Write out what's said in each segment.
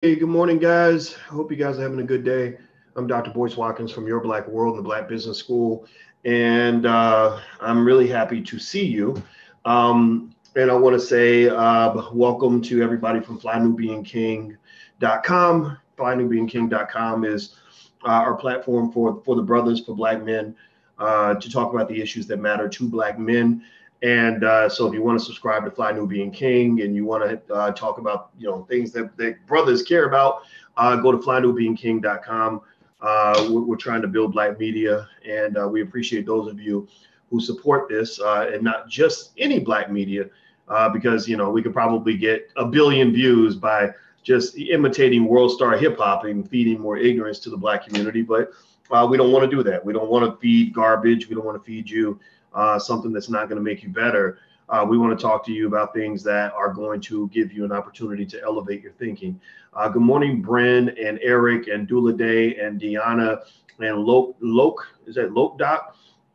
Hey, good morning, guys. I hope you guys are having a good day. I'm Dr. Boyce Watkins from Your Black World and the Black Business School, and I'm really happy to see you. And I want to say welcome to everybody from FlyNubianKing.com. FlyNubianKing.com is our platform for the brothers, for Black men, to talk about the issues that matter to Black men. And so if you want to subscribe to Fly Nubian King and you want to talk about, things that brothers care about, go to FlyNubianKing.com. We're trying to build Black media, and we appreciate those of you who support this, and not just any Black media, because, we could probably get a billion views by just imitating world star hip hop and feeding more ignorance to the Black community. But we don't want to do that. We don't want to feed garbage. We don't want to feed you something that's not going to make you better. We want to talk to you about things that are going to give you an opportunity to elevate your thinking. Good morning, Bren and Eric and Dula Day and Deanna and Loke. Is that Loke Doc?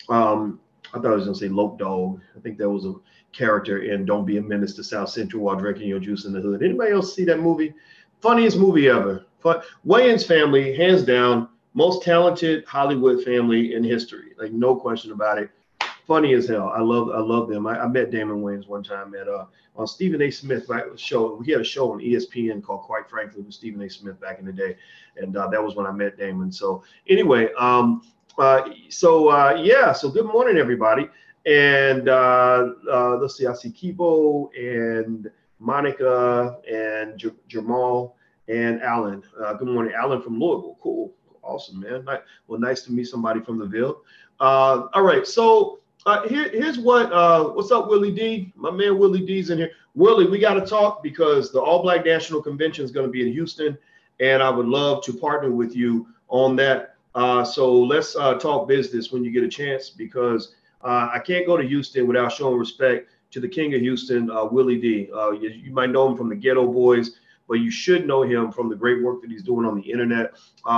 I thought I was going to say Loke Dog. I think that was a character in Don't Be a Menace to South Central While Drinking Your Juice in the Hood. Anybody else see that movie? Funniest movie ever. Wayans family, hands down, most talented Hollywood family in history. Like, no question about it. Funny as hell. I love them. I met Damon Wayans one time at on Stephen A. Smith show. We had a show on ESPN called Quite Frankly with Stephen A. Smith back in the day, and that was when I met Damon. So anyway, so good morning, everybody. And let's see, I see Kibo and Monica and Jamal and Alan. Good morning, Alan from Louisville. Cool, awesome, man. Well, nice to meet somebody from the Ville. All right, so. Here's what's up, Willie D? My man Willie D's in here. Willie, we got to talk because the All Black National Convention is going to be in Houston, and I would love to partner with you on that. So let's talk business when you get a chance, because I can't go to Houston without showing respect to the King of Houston, Willie D. You might know him from the Ghetto Boys, but you should know him from the great work that he's doing on the internet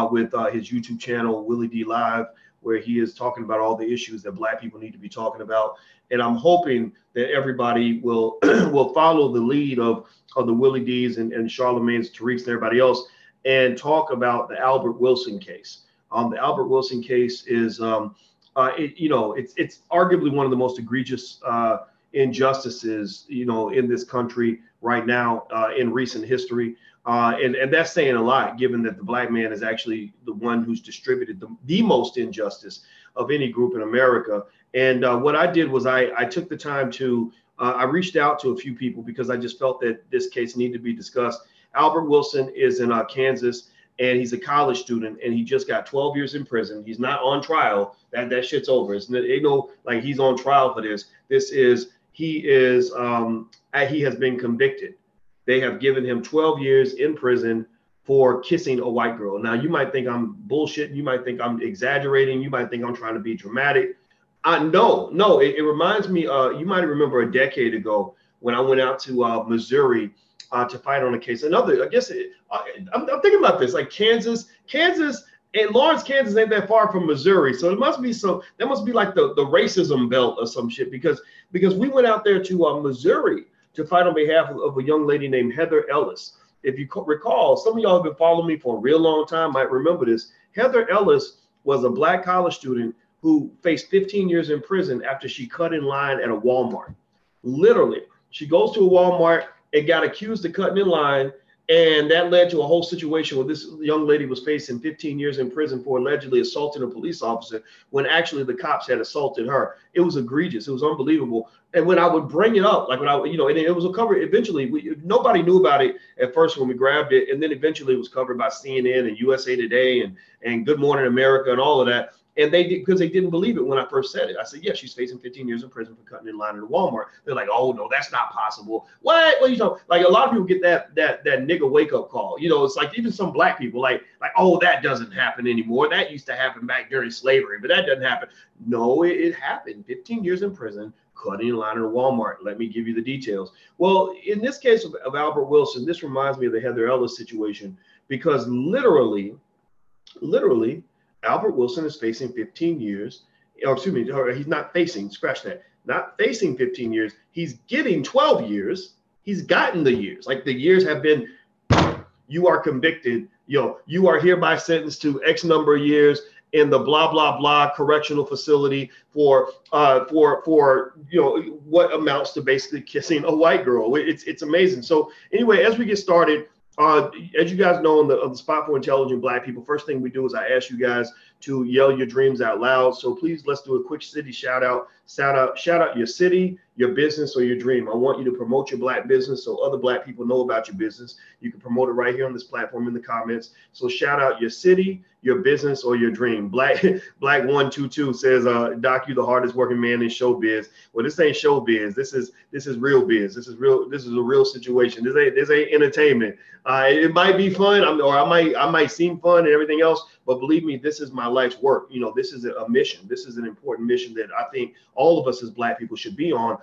with his YouTube channel, Willie D Live, where he is talking about all the issues that Black people need to be talking about. And I'm hoping that everybody will will follow the lead of the Willie D's and Charlemagne's, Tariq's, and everybody else, and talk about the Albert Wilson case. The Albert Wilson case is, it's arguably one of the most egregious injustices, in this country right now in recent history. And that's saying a lot, given that the Black man is actually the one who's distributed the most injustice of any group in America. And what I did was I took the time to, I reached out to a few people because I just felt that this case needed to be discussed. Albert Wilson is in Kansas, and he's a college student, and he just got 12 years in prison. He's not on trial. That shit's over. Ain't no like he's on trial for this. He has been convicted. They have given him 12 years in prison for kissing a white girl. Now, you might think I'm bullshitting. You might think I'm exaggerating. You might think I'm trying to be dramatic. No, it reminds me, you might remember a decade ago when I went out to Missouri to fight on a case. I'm thinking about this, like Kansas and Lawrence, Kansas ain't that far from Missouri. So there must be like the racism belt or some shit, because we went out there to Missouri to fight on behalf of a young lady named Heather Ellis. If you recall, some of y'all have been following me for a real long time, might remember this. Heather Ellis was a Black college student who faced 15 years in prison after she cut in line at a Walmart. Literally, she goes to a Walmart and got accused of cutting in line, and that led to a whole situation where this young lady was facing 15 years in prison for allegedly assaulting a police officer when actually the cops had assaulted her. It was egregious. It was unbelievable. And when I would bring it up, like when and it was a cover, eventually, nobody knew about it at first when we grabbed it. And then eventually it was covered by CNN and USA Today and Good Morning America and all of that. And they did, because they didn't believe it when I first said it. I said, yeah, she's facing 15 years in prison for cutting in line at a Walmart. They're like, oh no, that's not possible. What are you talking? Like, a lot of people get that nigga wake up call. It's like even some Black people like, oh, that doesn't happen anymore. That used to happen back during slavery, but that doesn't happen. No, it happened. 15 years in prison, cutting in line at a Walmart. Let me give you the details. Well, in this case of Albert Wilson, this reminds me of the Heather Ellis situation, because literally, Albert Wilson is facing 15 years, or excuse me, he's not facing, scratch that, not facing 15 years. He's getting 12 years. He's gotten the years. Like, the years have been you are convicted. You are hereby sentenced to X number of years in the blah blah blah correctional facility for what amounts to basically kissing a white girl. It's amazing. So anyway, as we get started, as you guys know, on the Spot for Intelligent Black People, first thing we do is I ask you guys to yell your dreams out loud. So please, let's do a quick city shout out. Shout out your city, your business, or your dream. I want you to promote your Black business so other Black people know about your business. You can promote it right here on this platform in the comments. So shout out your city, your business, or your dream. Black 122 says, Doc, you the hardest working man in showbiz. Well, this ain't showbiz. This is real biz. This is a real situation. This ain't entertainment. It might be fun, I might seem fun and everything else, but believe me, this is my life's work. This is a mission. This is an important mission that I think all of us as Black people should be on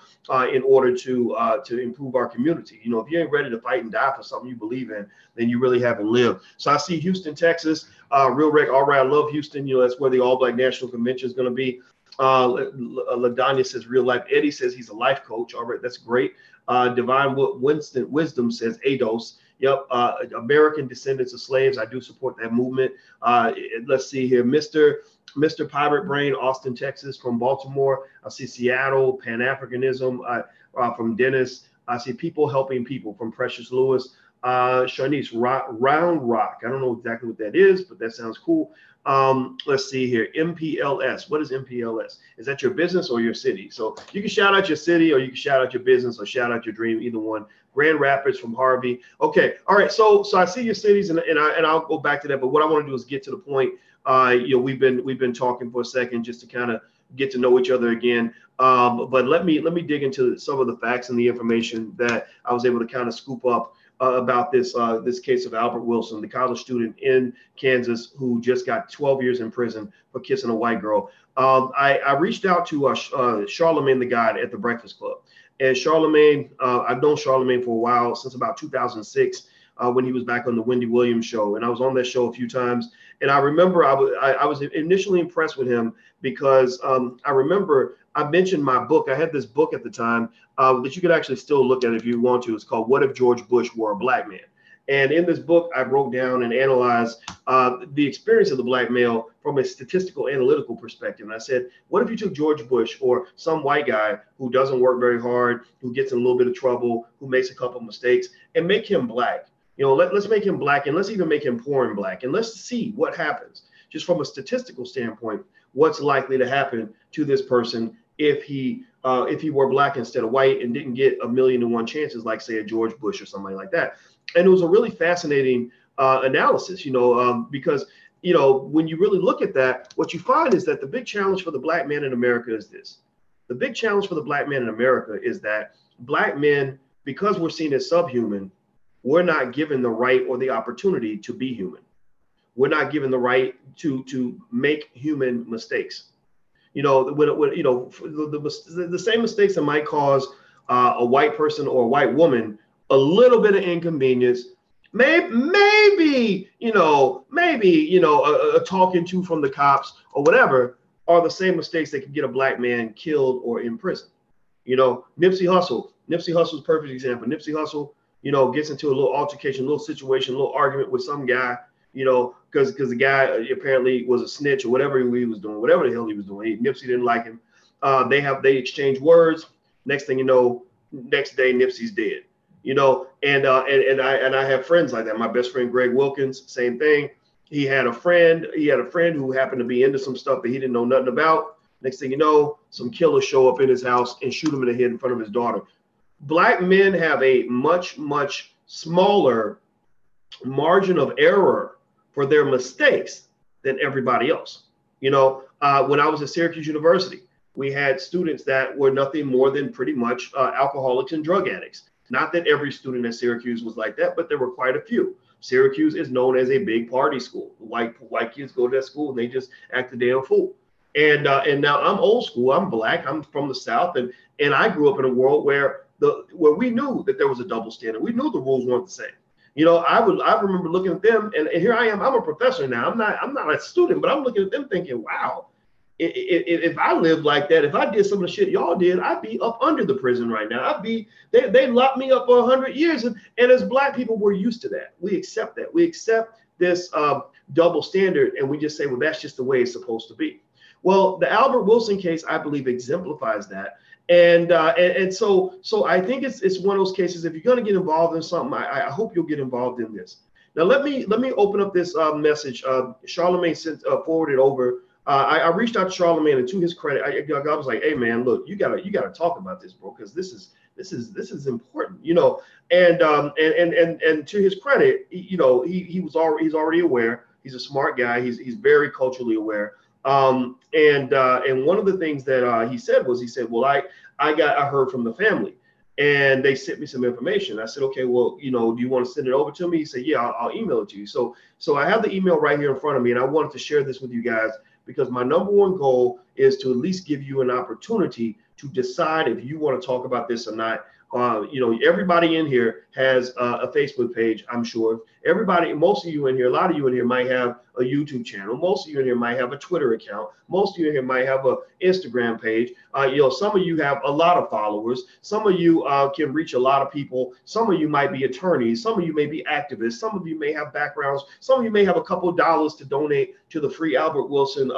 in order to improve our community. If you ain't ready to fight and die for something you believe in, then you really haven't lived. So I see Houston, Texas, Real Rec. All right, I love Houston. That's where the All Black National Convention is going to be. LaDanya says real life. Eddie says he's a life coach. All right, that's great. Divine Wisdom says ADOS. Yep, American descendants of slaves. I do support that movement. Let's see here, Mr. Pirate Brain, Austin, Texas, from Baltimore. I see Seattle, Pan-Africanism from Dennis. I see people helping people from Precious Lewis. Shanice, Round Rock. I don't know exactly what that is, but that sounds cool. Let's see here. MPLS. What is MPLS? Is that your business or your city? So you can shout out your city, or you can shout out your business, or shout out your dream, either one. Grand Rapids from Harvey. Okay. All right. So I see your cities, and I'll go back to that. But what I want to do is get to the point. We've been talking for a second just to kind of get to know each other again. But let me dig into some of the facts and the information that I was able to kind of scoop up about this case of Albert Wilson, the college student in Kansas who just got 12 years in prison for kissing a white girl. I reached out to Charlemagne the God at the Breakfast Club. And Charlemagne, I've known Charlemagne for a while, since about 2006, when he was back on the Wendy Williams show. And I was on that show a few times. And I remember I was initially impressed with him because I remember I mentioned my book. I had this book at the time that you could actually still look at if you want to. It's called What If George Bush Were a Black Man? And in this book, I broke down and analyzed the experience of the Black male from a statistical analytical perspective. And I said, what if you took George Bush or some white guy who doesn't work very hard, who gets in a little bit of trouble, who makes a couple of mistakes, and make him Black? Let's make him Black, and let's even make him poor and Black. And let's see what happens. Just from a statistical standpoint, what's likely to happen to this person if he were Black instead of white and didn't get 1,000,000 chances, like say a George Bush or somebody like that. And it was a really fascinating analysis, because, when you really look at that, what you find is that the big challenge for the Black man in America is this. The big challenge for the Black man in America is that Black men, because we're seen as subhuman, we're not given the right or the opportunity to be human. We're not given the right to make human mistakes. The same mistakes that might cause a white person or a white woman a little bit of inconvenience, maybe a talking to from the cops or whatever, are the same mistakes that can get a Black man killed or in prison. Nipsey Hussle is a perfect example. Nipsey Hussle, gets into a little altercation, a little situation, a little argument with some guy, because the guy apparently was a snitch or whatever he was doing, whatever the hell he was doing. Nipsey didn't like him. They exchange words. Next thing you know, next day Nipsey's dead. And I have friends like that. My best friend Greg Wilkins, same thing. He had a friend who happened to be into some stuff that he didn't know nothing about. Next thing you know, some killers show up in his house and shoot him in the head in front of his daughter. Black men have a much, much smaller margin of error for their mistakes than everybody else. When I was at Syracuse University, we had students that were nothing more than pretty much alcoholics and drug addicts. Not that every student at Syracuse was like that, but there were quite a few. Syracuse is known as a big party school. White kids go to that school and they just act a damn fool. And now I'm old school. I'm Black. I'm from the South, and I grew up in a world where we knew that there was a double standard. We knew the rules weren't the same. I remember looking at them, and here I am. I'm a professor now. I'm not a student, but I'm looking at them thinking, wow, If I lived like that, if I did some of the shit y'all did, I'd be up under the prison right now. They locked me up for 100 years. And as black people, we're used to that. We accept that. We accept this double standard, and we just say, well, that's just the way it's supposed to be. Well, the Albert Wilson case, I believe, exemplifies that. And so I think it's one of those cases. If you're going to get involved in something, I hope you'll get involved in this. Now, let me open up this message. Charlemagne forwarded over. I reached out to Charlemagne, and to his credit, I was like, "Hey, man, look, you gotta talk about this, bro, because this is important, you know." And to his credit, he's already aware. He's a smart guy. He's very culturally aware. And one of the things that he said, "Well, I heard from the family, and they sent me some information." I said, "Okay, well, do you want to send it over to me?" He said, "Yeah, I'll email it to you." So I have the email right here in front of me, and I wanted to share this with you guys, because my number one goal is to at least give you an opportunity to decide if you want to talk about this or not. Everybody in here has a Facebook page, I'm sure. Most of you in here, a lot of you in here might have a YouTube channel. Most of you in here might have a Twitter account. Most of you in here might have an Instagram page. Some of you have a lot of followers. Some of you can reach a lot of people. Some of you might be attorneys. Some of you may be activists. Some of you may have backgrounds. Some of you may have a couple of dollars to donate to the Free Albert Wilson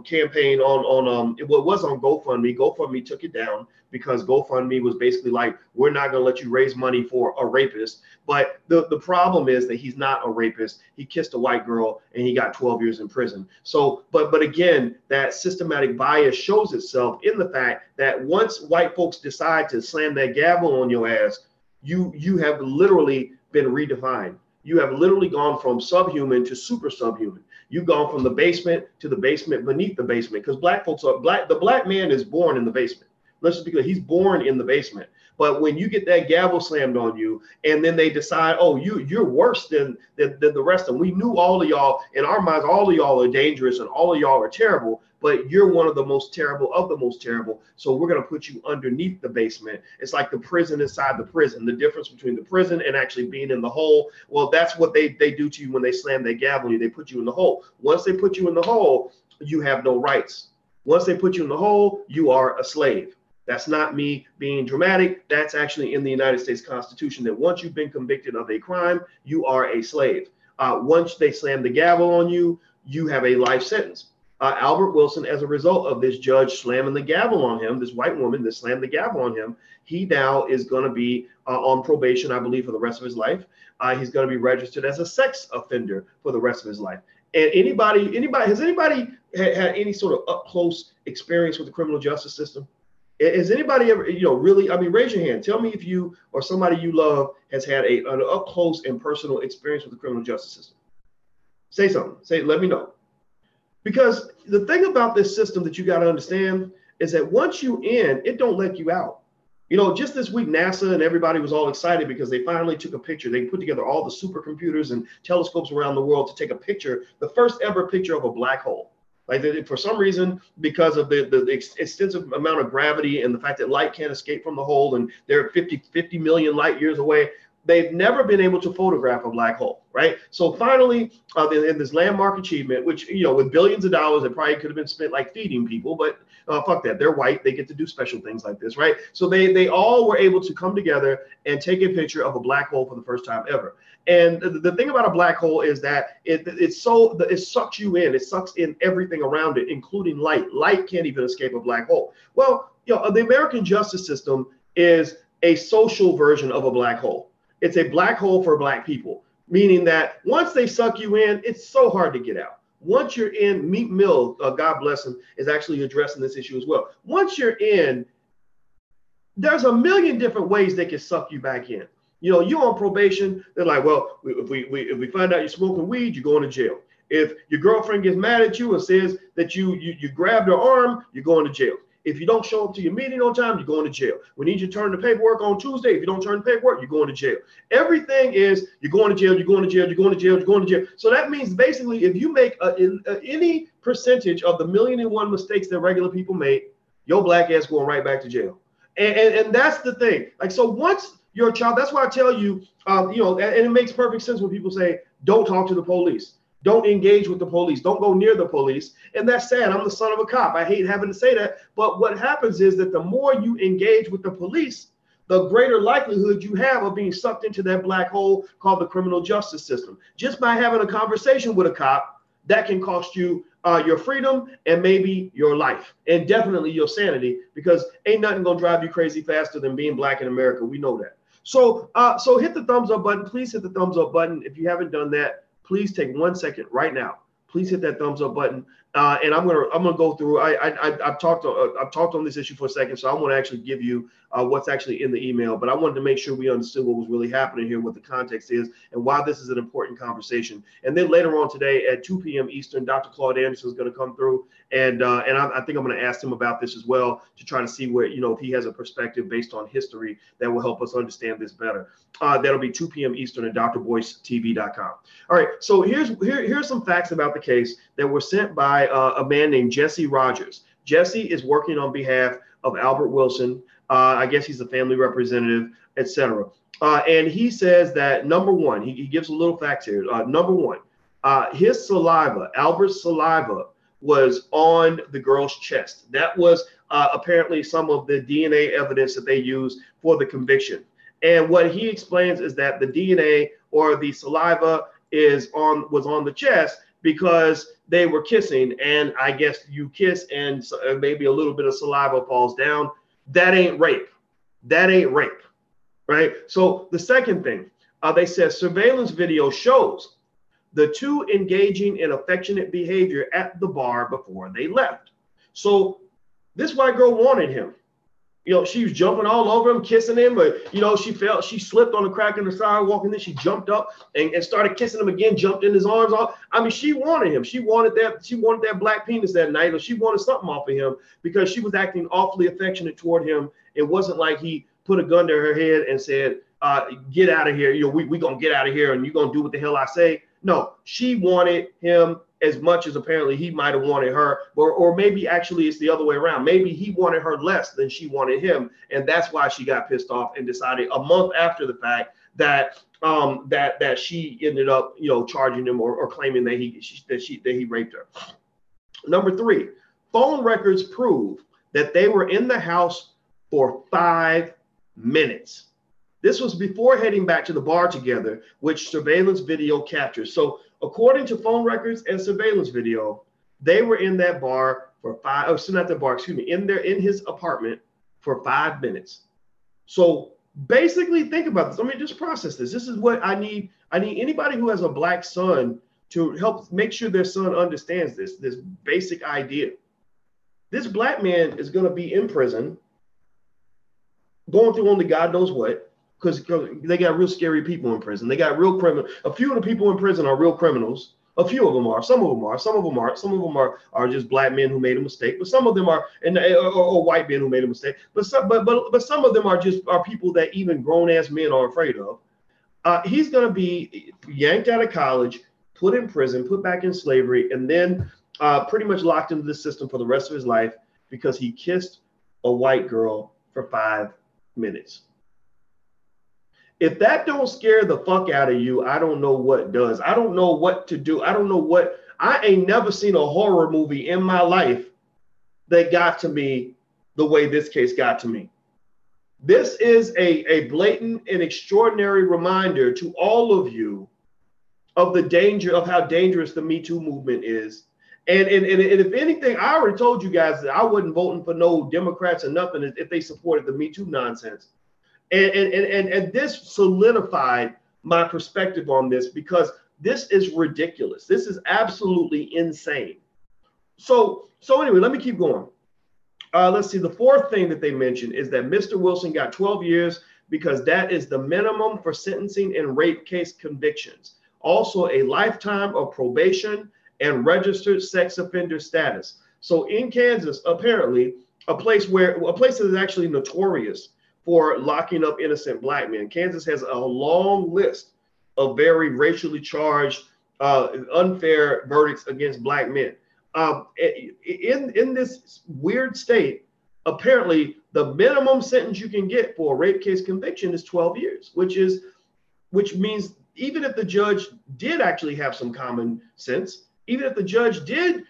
campaign on it was on GoFundMe. GoFundMe took it down because GoFundMe was basically like, we're not going to let you raise money for a rapist. But the problem is that he's not a rapist. He kissed a white girl and he got 12 years in prison. So, but again, that systematic bias shows itself in the fact that once white folks decide to slam that gavel on your ass, you have literally been redefined. You have literally gone from subhuman to super subhuman. You've gone from the basement to the basement beneath the basement, because black folks are black. The black man is born in the basement. Let's just be clear, he's born in the basement. But when you get that gavel slammed on you, and then they decide, oh, you're worse than the rest of them. We knew all of y'all, in our minds, all of y'all are dangerous and all of y'all are terrible, but you're one of the most terrible of the most terrible. So we're going to put you underneath the basement. It's like the prison inside the prison. The difference between the prison and actually being in the hole. Well, that's what they do to you when they slam their gavel on you. They put you in the hole. Once they put you in the hole, you have no rights. Once they put you in the hole, you are a slave. That's not me being dramatic. That's actually in the United States Constitution, that once you've been convicted of a crime, you are a slave. Once they slam the gavel on you, you have a life sentence. Albert Wilson, as a result of this judge slamming the gavel on him, this white woman that slammed the gavel on him, he now is going to be on probation, I believe, for the rest of his life. He's going to be registered as a sex offender for the rest of his life. And has anybody had any sort of up close experience with the criminal justice system? Has anybody ever, really, raise your hand. Tell me if you or somebody you love has had an up close and personal experience with the criminal justice system. Say something. Let me know. Because the thing about this system that you got to understand is that once you in, it don't let you out. Just this week, NASA and everybody was all excited because they finally took a picture. They put together all the supercomputers and telescopes around the world to take a picture, the first ever picture of a black hole. Like, for some reason, because of the extensive amount of gravity and the fact that light can't escape from the hole, and they're 50 million light years away, they've never been able to photograph a black hole, right? So finally, in this landmark achievement, which, with billions of dollars, it probably could have been spent like feeding people, but fuck that. They're white. They get to do special things like this, right? So they all were able to come together and take a picture of a black hole for the first time ever. And the thing about a black hole is that it sucks you in. It sucks in everything around it, including light. Light can't even escape a black hole. Well, the American justice system is a social version of a black hole. It's a black hole for black people, meaning that once they suck you in, it's so hard to get out. Once you're in, Meek Mill, God bless him, is actually addressing this issue as well. Once you're in, there's a million different ways they can suck you back in. You're on probation. They're like, well, if we find out you're smoking weed, you're going to jail. If your girlfriend gets mad at you and says that you grabbed her arm, you're going to jail. If you don't show up to your meeting on time, you're going to jail. We need you to turn the paperwork on Tuesday. If you don't turn the paperwork, you're going to jail. Everything is you're going to jail, you're going to jail, you're going to jail, you're going to jail. So that means basically if you make any percentage of the 1,000,001 mistakes that regular people make, your black ass going right back to jail. And that's the thing. Like, so once you're a child, that's why I tell you, and it makes perfect sense when people say, don't talk to the police. Don't engage with the police. Don't go near the police. And that's sad. I'm the son of a cop. I hate having to say that. But what happens is that the more you engage with the police, the greater likelihood you have of being sucked into that black hole called the criminal justice system. Just by having a conversation with a cop, that can cost you your freedom and maybe your life and definitely your sanity, because ain't nothing gonna drive you crazy faster than being black in America. We know that. So hit the thumbs up button. Please hit the thumbs up button. If you haven't done that, please take 1 second right now. Please hit that thumbs up button. And I'm gonna go through. I've talked on this issue for a second, so I want to actually give you what's actually in the email. But I wanted to make sure we understood what was really happening here, what the context is, and why this is an important conversation. And then later on today at 2 p.m. Eastern, Dr. Claude Anderson is going to come through, and I think I'm going to ask him about this as well to try to see where, if he has a perspective based on history that will help us understand this better. That'll be 2 p.m. Eastern at drboycetv.com. All right, so here's some facts about the case that were sent by a man named Jesse Rogers. Jesse is working on behalf of Albert Wilson. I guess he's a family representative, etc. And he says that, number one, he gives a little fact here. Number one, his saliva, Albert's saliva, was on the girl's chest. That was apparently some of the DNA evidence that they used for the conviction. And what he explains is that the DNA or the saliva was on the chest because they were kissing, and I guess you kiss and maybe a little bit of saliva falls down. That ain't rape. That ain't rape, right? So the second thing, they said surveillance video shows the two engaging in affectionate behavior at the bar before they left. So this white girl wanted him. She was jumping all over him, kissing him, but she slipped on the crack in the sidewalk, and then she jumped up and started kissing him again, jumped in his arms. I mean, she wanted him. She wanted that black penis that night, or she wanted something off of him because she was acting awfully affectionate toward him. It wasn't like he put a gun to her head and said, get out of here. We gonna get out of here and you're gonna do what the hell I say. No, she wanted him as much as apparently he might have wanted her, or maybe actually it's the other way around. Maybe he wanted her less than she wanted him, and that's why she got pissed off and decided a month after the fact that that she ended up charging him or claiming that he raped her. Number three, phone records prove that they were in the house for 5 minutes. This was before heading back to the bar together, which surveillance video captures. So according to phone records and surveillance video, they were in that bar for in his apartment for 5 minutes. So basically, think about this. Let me just process this. This is what I need. I need anybody who has a black son to help make sure their son understands this basic idea. This black man is going to be in prison, going through only God knows what, because they got real scary people in prison. They got real criminals. A few of the people in prison are real criminals. A few of them are. Some of them are. Some of them aren't. Some of them are just black men who made a mistake. But some of them are, or white men who made a mistake. But some of them are people that even grown ass men are afraid of. He's going to be yanked out of college, put in prison, put back in slavery, and then pretty much locked into the system for the rest of his life because he kissed a white girl for 5 minutes. If that don't scare the fuck out of you, I don't know what does. I don't know what to do. I ain't never seen a horror movie in my life that got to me the way this case got to me. This is a blatant and extraordinary reminder to all of you of the danger of how dangerous the Me Too movement is. And if anything, I already told you guys that I wasn't voting for no Democrats or nothing if they supported the Me Too nonsense. And this solidified my perspective on this because this is ridiculous. This is absolutely insane. So anyway, let me keep going. Let's see. The fourth thing that they mentioned is that Mr. Wilson got 12 years because that is the minimum for sentencing in rape case convictions. Also, a lifetime of probation and registered sex offender status. So in Kansas, apparently, a place that is actually notorious for locking up innocent black men. Kansas has a long list of very racially charged, unfair verdicts against black men. In this weird state, apparently the minimum sentence you can get for a rape case conviction is 12 years, which means even if the judge did actually have some common sense, even if the judge did,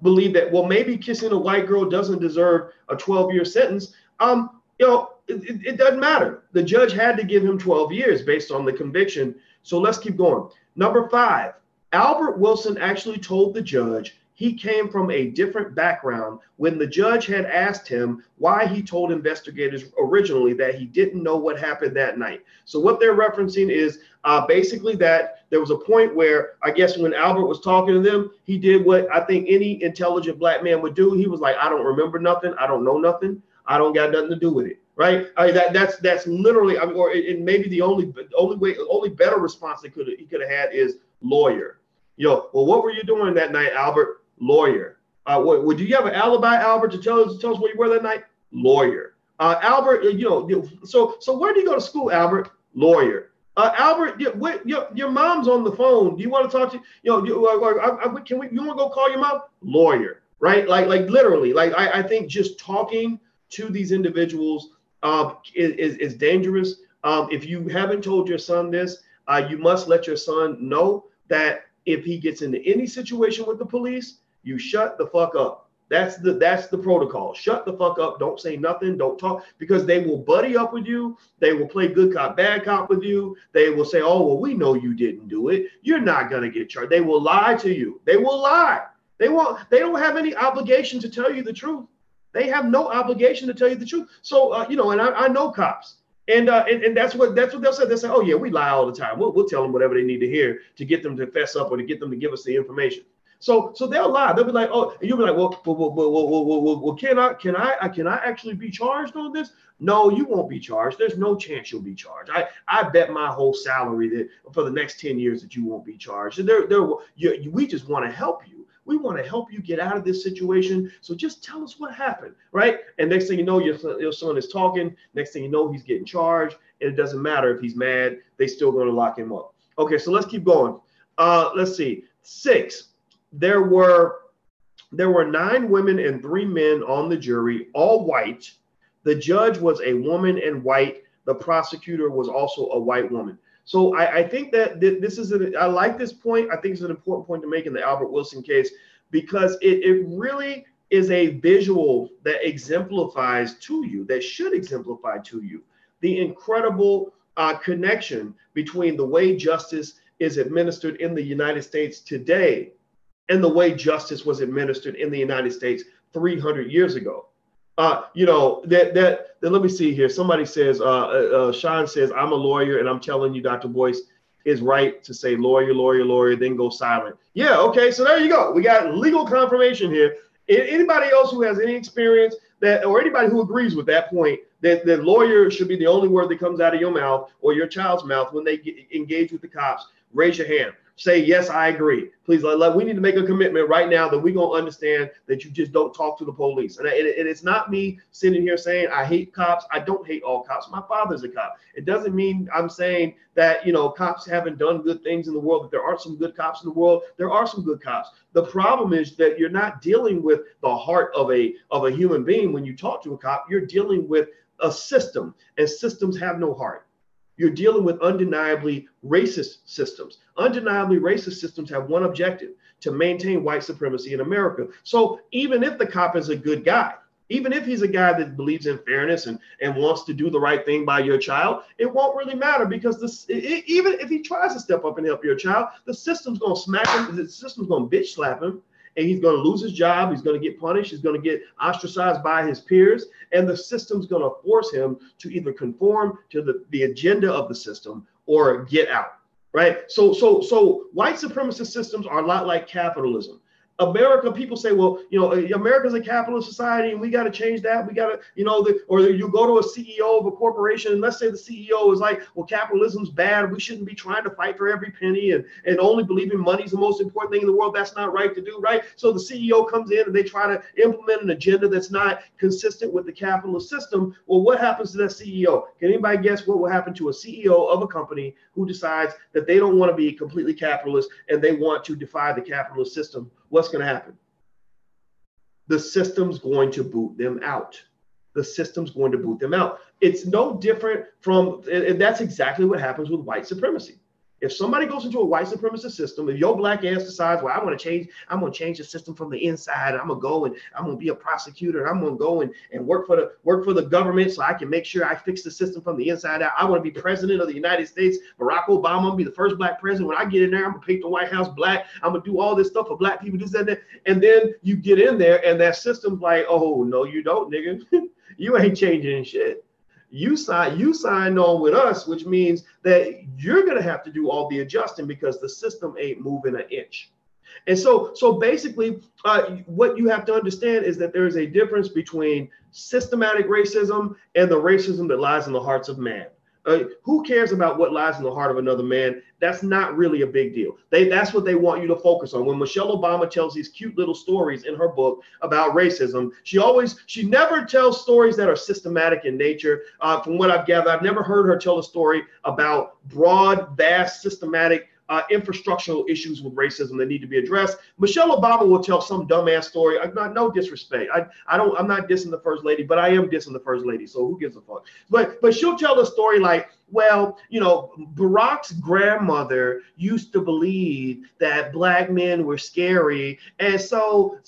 believe that, well, maybe kissing a white girl doesn't deserve a 12-year sentence, it doesn't matter. The judge had to give him 12 years based on the conviction. So let's keep going. Number 5, Albert Wilson actually told the judge he came from a different background when the judge had asked him why he told investigators originally that he didn't know what happened that night. So what they're referencing is basically that there was a point where, I guess when Albert was talking to them, he did what I think any intelligent black man would do. He was like, I don't remember nothing. I don't know nothing. I don't got nothing to do with it. Right? That's literally, or it maybe the only better response he could have had is lawyer. Well, what were you doing that night, Albert? Lawyer. Do you have an alibi, Albert, to tell us where you were that night? Lawyer. Albert, so where do you go to school, Albert? Lawyer. Albert, your mom's on the phone. Do you want to talk to you want to go call your mom? Lawyer. Right? Like literally, I think just talking to these individuals is dangerous. If you haven't told your son this, you must let your son know that if he gets into any situation with the police, you shut the fuck up. That's the protocol. Shut the fuck up. Don't say nothing. Don't talk, because they will buddy up with you. They will play good cop, bad cop with you. They will say, oh, well, we know you didn't do it. You're not going to get charged. They will lie to you. They will lie. They don't have any obligation to tell you the truth. They have no obligation to tell you the truth. So, and I know cops. And that's what they'll say. They'll say, oh, yeah, we lie all the time. We'll tell them whatever they need to hear to get them to fess up or to get them to give us the information. So they'll lie. They'll be like, oh, and you'll be like, well, can I actually be charged on this? No, you won't be charged. There's no chance you'll be charged. I bet my whole salary that for the next 10 years that you won't be charged. We just want to help you. We want to help you get out of this situation. So just tell us what happened, right? And next thing you know, your son is talking. Next thing you know, he's getting charged. And it doesn't matter if he's mad. They still going to lock him up. Okay, so let's keep going. Let's see. 6. There were 9 women and 3 men on the jury, all white. The judge was a woman and white. The prosecutor was also a white woman. So I think that this is I like this point. I think it's an important point to make in the Albert Wilson case, because it really is a visual that exemplifies to you, that should exemplify to you, the incredible connection between the way justice is administered in the United States today and the way justice was administered in the United States 300 years ago. Let me see here. Somebody says, Sean says, I'm a lawyer and I'm telling you, Dr. Boyce is right to say lawyer, then go silent. Yeah. Okay. So there you go. We got legal confirmation here. Anybody else who has any experience or anybody who agrees with that point, that lawyer should be the only word that comes out of your mouth or your child's mouth when they engage with the cops, raise your hand. Say, yes, I agree. Please, we need to make a commitment right now that we're going to understand that you just don't talk to the police. And it's not me sitting here saying I hate cops. I don't hate all cops. My father's a cop. It doesn't mean I'm saying that, cops haven't done good things in the world, that there aren't some good cops in the world. There are some good cops. The problem is that you're not dealing with the heart of a human being when you talk to a cop. You're dealing with a system, and systems have no heart. You're dealing with undeniably racist systems. Undeniably racist systems have one objective: to maintain white supremacy in America. So even if the cop is a good guy, even if he's a guy that believes in fairness and wants to do the right thing by your child, it won't really matter, because even if he tries to step up and help your child, the system's going to smack him. The system's going to bitch slap him. And he's going to lose his job. He's going to get punished. He's going to get ostracized by his peers. And the system's going to force him to either conform to the agenda of the system or get out, right? So white supremacist systems are a lot like capitalism. America, people say, well, America's a capitalist society and we got to change that. We got to, or you go to a CEO of a corporation and let's say the CEO is like, well, capitalism's bad. We shouldn't be trying to fight for every penny and only believing money's the most important thing in the world. That's not right to do, right? So the CEO comes in and they try to implement an agenda that's not consistent with the capitalist system. Well, what happens to that CEO? Can anybody guess what will happen to a CEO of a company who decides that they don't want to be completely capitalist and they want to defy the capitalist system? What's going to happen? The system's going to boot them out. The system's going to boot them out. It's no different from, and that's exactly what happens with white supremacy. If somebody goes into a white supremacist system, if your black ass decides, well, I'm going to change the system from the inside. I'm going to go and I'm going to be a prosecutor. I'm going to go and work for the government so I can make sure I fix the system from the inside out. I want to be president of the United States. Barack Obama, I'm going to be the first black president. When I get in there, I'm going to paint the White House black. I'm going to do all this stuff for black people, this, that, and that. And then you get in there and that system's like, oh, no, you don't, nigga. You ain't changing shit. You signed on with us, which means that you're going to have to do all the adjusting because the system ain't moving an inch. And so basically, what you have to understand is that there is a difference between systematic racism and the racism that lies in the hearts of man. Who cares about what lies in the heart of another man? That's not really a big deal. That's what they want you to focus on. When Michelle Obama tells these cute little stories in her book about racism, she never tells stories that are systematic in nature. From what I've gathered, I've never heard her tell a story about broad, vast, systematic infrastructural issues with racism that need to be addressed. Michelle Obama will tell some dumbass story. No disrespect. I'm not dissing the first lady, but I am dissing the first lady. So who gives a fuck? But she'll tell a story like, well, Barack's grandmother used to believe that black men were scary. And so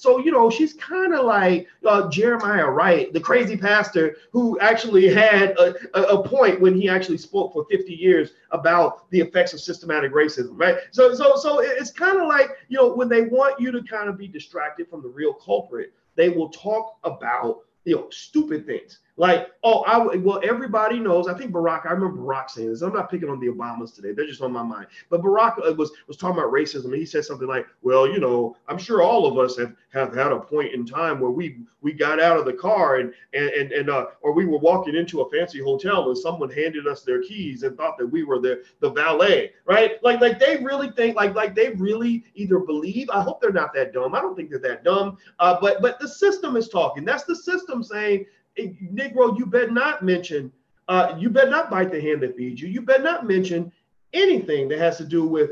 she's kind of like Jeremiah Wright, the crazy pastor who actually had a point when he actually spoke for 50 years about the effects of systematic racism, right? So it's kind of like, when they want you to kind of be distracted from the real culprit, they will talk about, stupid things. Like, well, everybody knows. I think Barack. I remember Barack saying this. I'm not picking on the Obamas today; they're just on my mind. But Barack was talking about racism, and he said something like, "Well, I'm sure all of us have had a point in time where we got out of the car or we were walking into a fancy hotel and someone handed us their keys and thought that we were the valet, right? Like they really think like they really either believe. I hope they're not that dumb. I don't think they're that dumb. But the system is talking. That's the system saying, Negro, you better not mention, you better not bite the hand that feeds you. You better not mention anything that has to do with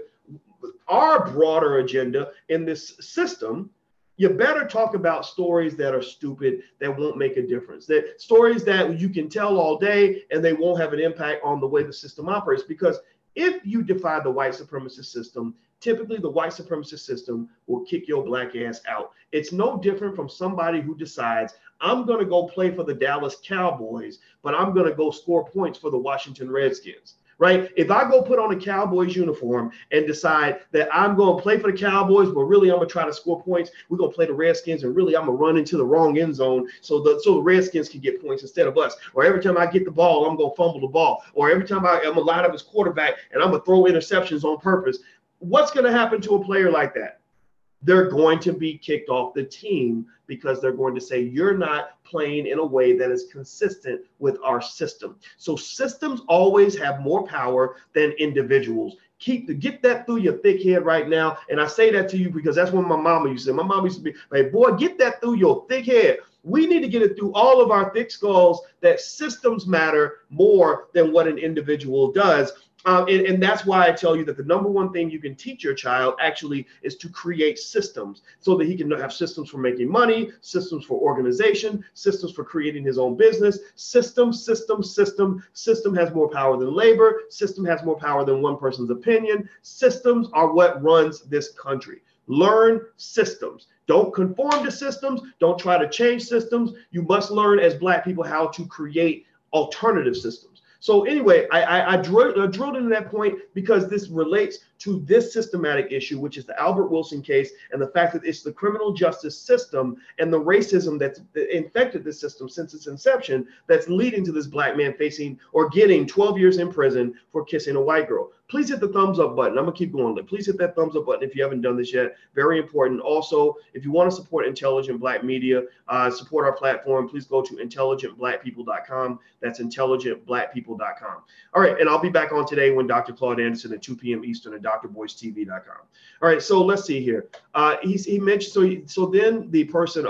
our broader agenda in this system. You better talk about stories that are stupid, that won't make a difference. That stories that you can tell all day and they won't have an impact on the way the system operates. Because if you defy the white supremacist system, typically the white supremacist system will kick your black ass out. It's no different from somebody who decides, I'm going to go play for the Dallas Cowboys, but I'm going to go score points for the Washington Redskins, right? If I go put on a Cowboys uniform and decide that I'm going to play for the Cowboys, but really I'm going to try to score points, we're going to play the Redskins, and really I'm going to run into the wrong end zone so the Redskins can get points instead of us. Or every time I get the ball, I'm going to fumble the ball. Or every time I'm going to line up as quarterback and I'm going to throw interceptions on purpose. What's going to happen to a player like that? They're going to be kicked off the team because they're going to say, you're not playing in a way that is consistent with our system. So systems always have more power than individuals. Get that through your thick head right now. And I say that to you because that's what my mama used to say. My mama used to be like, boy, get that through your thick head. We need to get it through all of our thick skulls that systems matter more than what an individual does. And that's why I tell you that the number one thing you can teach your child actually is to create systems so that he can have systems for making money, systems for organization, systems for creating his own business. System has more power than labor. System has more power than one person's opinion. Systems are what runs this country. Learn systems. Don't conform to systems. Don't try to change systems. You must learn as Black people how to create alternative systems. So anyway, I drilled into that point because this relates to this systematic issue, which is the Albert Wilson case, and the fact that it's the criminal justice system and the racism that's infected this system since its inception that's leading to this Black man facing or getting 12 years in prison for kissing a white girl. Please hit the thumbs up button. I'm going to keep going. Please hit that thumbs up button if you haven't done this yet. Very important. Also, if you want to support intelligent Black media, support our platform, please go to intelligentblackpeople.com. That's intelligentblackpeople.com. All right. And I'll be back on today when Dr. Claude Anderson at 2 p.m. Eastern at drboystv.com. All right. So let's see here. He mentioned, so then the person,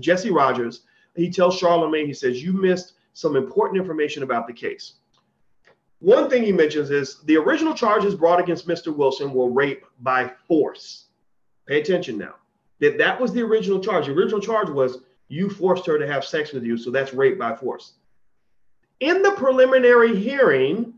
Jesse Rogers, he tells Charlamagne, he says, you missed some important information about the case. One thing he mentions is the original charges brought against Mr. Wilson were rape by force. Pay attention now. That was the original charge. The original charge was you forced her to have sex with you, so that's rape by force. In the preliminary hearing,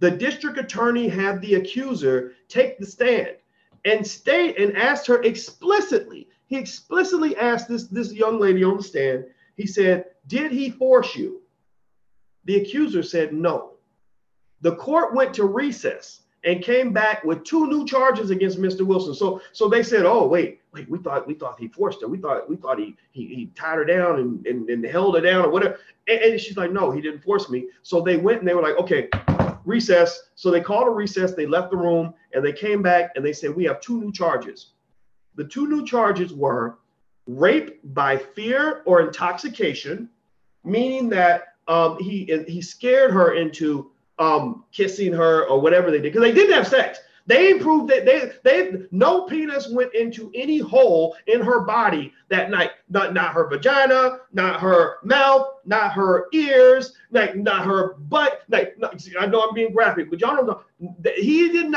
the district attorney had the accuser take the stand and state and asked her explicitly. He explicitly asked this young lady on the stand. He said, "Did he force you?" The accuser said no. The court went to recess and came back with 2 new charges against Mr. Wilson. So they said, "Oh, wait, we thought he forced her. We thought he tied her down and held her down or whatever." And she's like, "No, he didn't force me." So they went and they were like, "Okay, recess." So they called a recess. They left the room and they came back and they said, "We have 2 new charges." The 2 new charges were rape by fear or intoxication, meaning that he scared her into kissing her or whatever they did, because they didn't have sex. They proved that they no penis went into any hole in her body that night. Not her vagina, not her mouth, not her ears, not her butt. I know I'm being graphic, but y'all don't know. He did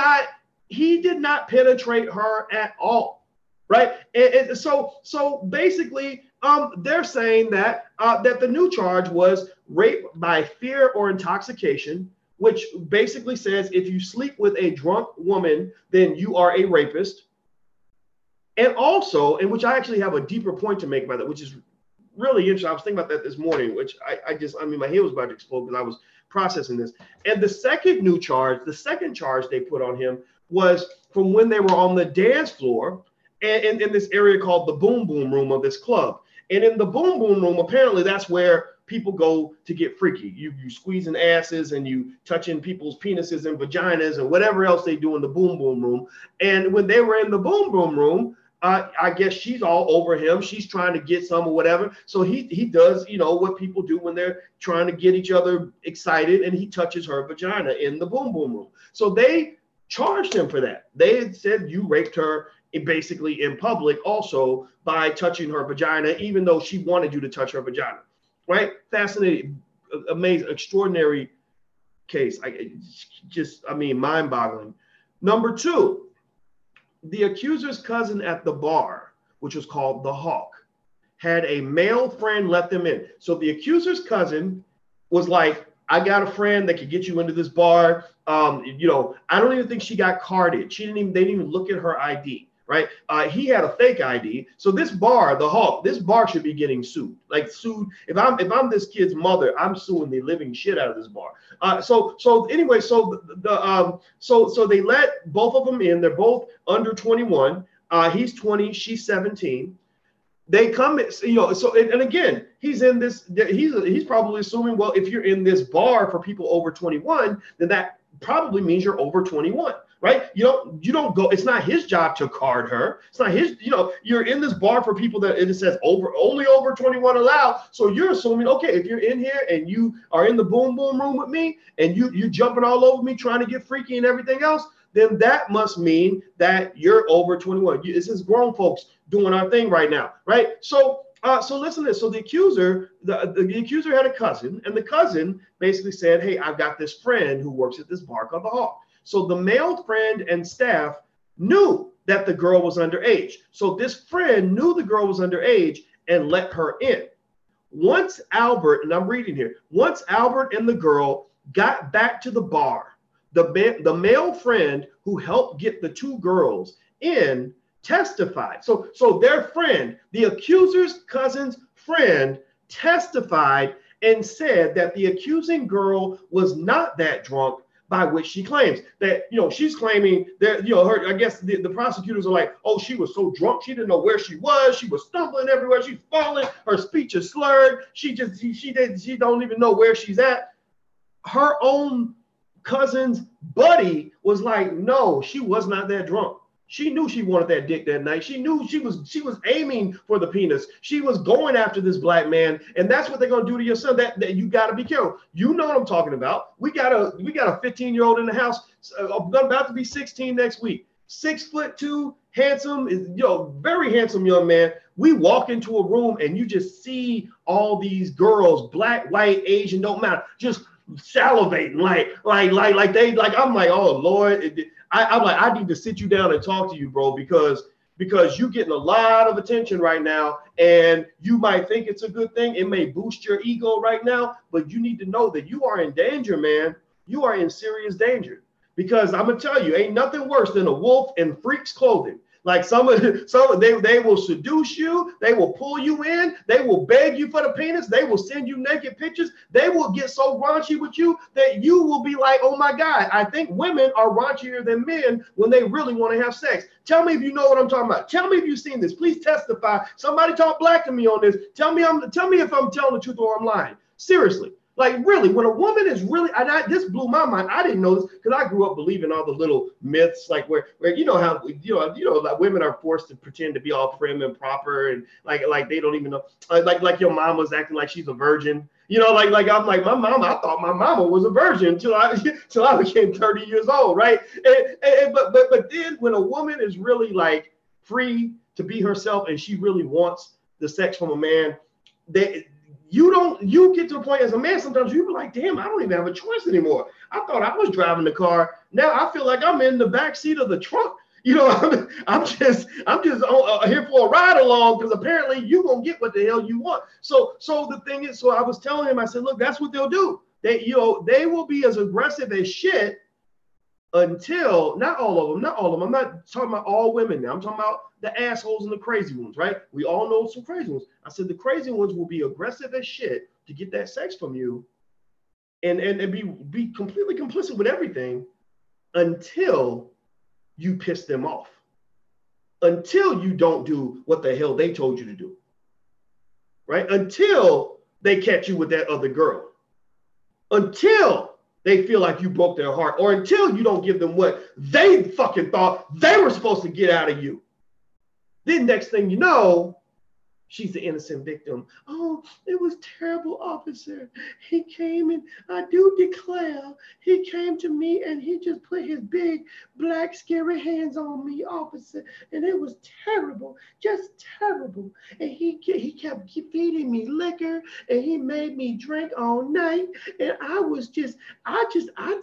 not penetrate her at all, right? And so basically, they're saying that that the new charge was rape by fear or intoxication, which basically says if you sleep with a drunk woman, then you are a rapist. And also, and which I actually have a deeper point to make about that, which is really interesting. I was thinking about that this morning, which I mean, my head was about to explode because I was processing this. And the second charge they put on him was from when they were on the dance floor and in this area called the boom boom room of this club. And in the boom boom room, apparently that's where people go to get freaky. You squeezing asses and you touching people's penises and vaginas and whatever else they do in the boom boom room. And when they were in the boom boom room, I guess she's all over him. She's trying to get some or whatever. So he does, what people do when they're trying to get each other excited, and he touches her vagina in the boom boom room. So they charged him for that. They had said you raped her basically in public also by touching her vagina, even though she wanted you to touch her vagina. Right? Fascinating, amazing, extraordinary case. Mind-boggling. Number 2, the accuser's cousin at the bar, which was called the Hawk, had a male friend let them in. So the accuser's cousin was like, "I got a friend that could get you into this bar. I don't even think she got carded. They didn't even look at her ID. Right? He had a fake ID. So this bar, the Hawk, this bar should be getting sued. If I'm this kid's mother, I'm suing the living shit out of this bar. So they let both of them in. They're both under 21. He's 20, she's 17. They come, and again, he's in this. He's probably assuming, well, if you're in this bar for people over 21, then that probably means you're over 21. Right? You don't go. It's not his job to card her. It's not his. You're in this bar for people that it says only over 21 allowed. So you're assuming, okay, if you're in here and you are in the boom boom room with me and you jumping all over me trying to get freaky and everything else, then that must mean that you're over 21. This is grown folks doing our thing right now, right? So listen to this. So the accuser had a cousin, and the cousin basically said, "Hey, I've got this friend who works at this bar called the Hawk." So the male friend and staff knew that the girl was underage. So this friend knew the girl was underage and let her in. Once Albert, and I'm reading here, once Albert and the girl got back to the bar, the male friend who helped get the 2 girls in testified. So their friend, the accuser's cousin's friend, testified and said that the accusing girl was not that drunk, by which she claims that, she's claiming that, her, I guess the prosecutors are like, "Oh, she was so drunk. She didn't know where she was. She was stumbling everywhere. She's falling. Her speech is slurred. She don't even know where she's at." Her own cousin's buddy was like, "No, she was not that drunk. She knew she wanted that dick that night. She knew she was aiming for the penis. She was going after this black man, and that's what they're gonna do to your son. That you got to be careful. You know what I'm talking about. We got a 15-year-old in the house, about to be 16 next week. 6'2", handsome, very handsome young man. We walk into a room and you just see all these girls, black, white, Asian, don't matter, just salivating I'm like, oh Lord. I'm like, I need to sit you down and talk to you, bro, because you're getting a lot of attention right now, and you might think it's a good thing. It may boost your ego right now, but you need to know that you are in danger, man. you are in serious danger. Because I'm gonna tell you, ain't nothing worse than a wolf in freak's clothing. Like some they will seduce you, they will pull you in, they will beg you for the penis, they will send you naked pictures, they will get so raunchy with you that you will be like, oh my God, I think women are raunchier than men when they really want to have sex. Tell me if you know what I'm talking about. Tell me if you've seen this. Please testify. Somebody talk black to me on this. Tell me if I'm telling the truth or I'm lying. Seriously. Like really, when a woman is really, this blew my mind. I didn't know this because I grew up believing all the little myths, like where you know how like women are forced to pretend to be all prim and proper and like they don't even know, like your mom was acting like she's a virgin. You know, like I'm like my mama. I thought my mama was a virgin till I became 30 years old, right? But then when a woman is really like free to be herself and she really wants the sex from a man, you get to a point as a man, sometimes you be like, damn, I don't even have a choice anymore. I thought I was driving the car. Now I feel like I'm in the back seat of the trunk. You know, I'm just here for a ride along because apparently you're going to get what the hell you want. So the thing is, so I was telling him, I said, look, that's what they'll do. They will be as aggressive as shit until, not all of them. I'm not talking about all women now. I'm talking about the assholes and the crazy ones, right? We all know some crazy ones. I said the crazy ones will be aggressive as shit to get that sex from you and be completely complicit with everything until you piss them off, until you don't do what the hell they told you to do, right? Until they catch you with that other girl, until they feel like you broke their heart, or until you don't give them what they fucking thought they were supposed to get out of you. Then next thing you know, she's the innocent victim. Oh, it was terrible, officer. He came and I do declare, he came to me and he just put his big black scary hands on me, officer. And it was terrible, just terrible. And he kept feeding me liquor and he made me drink all night. And I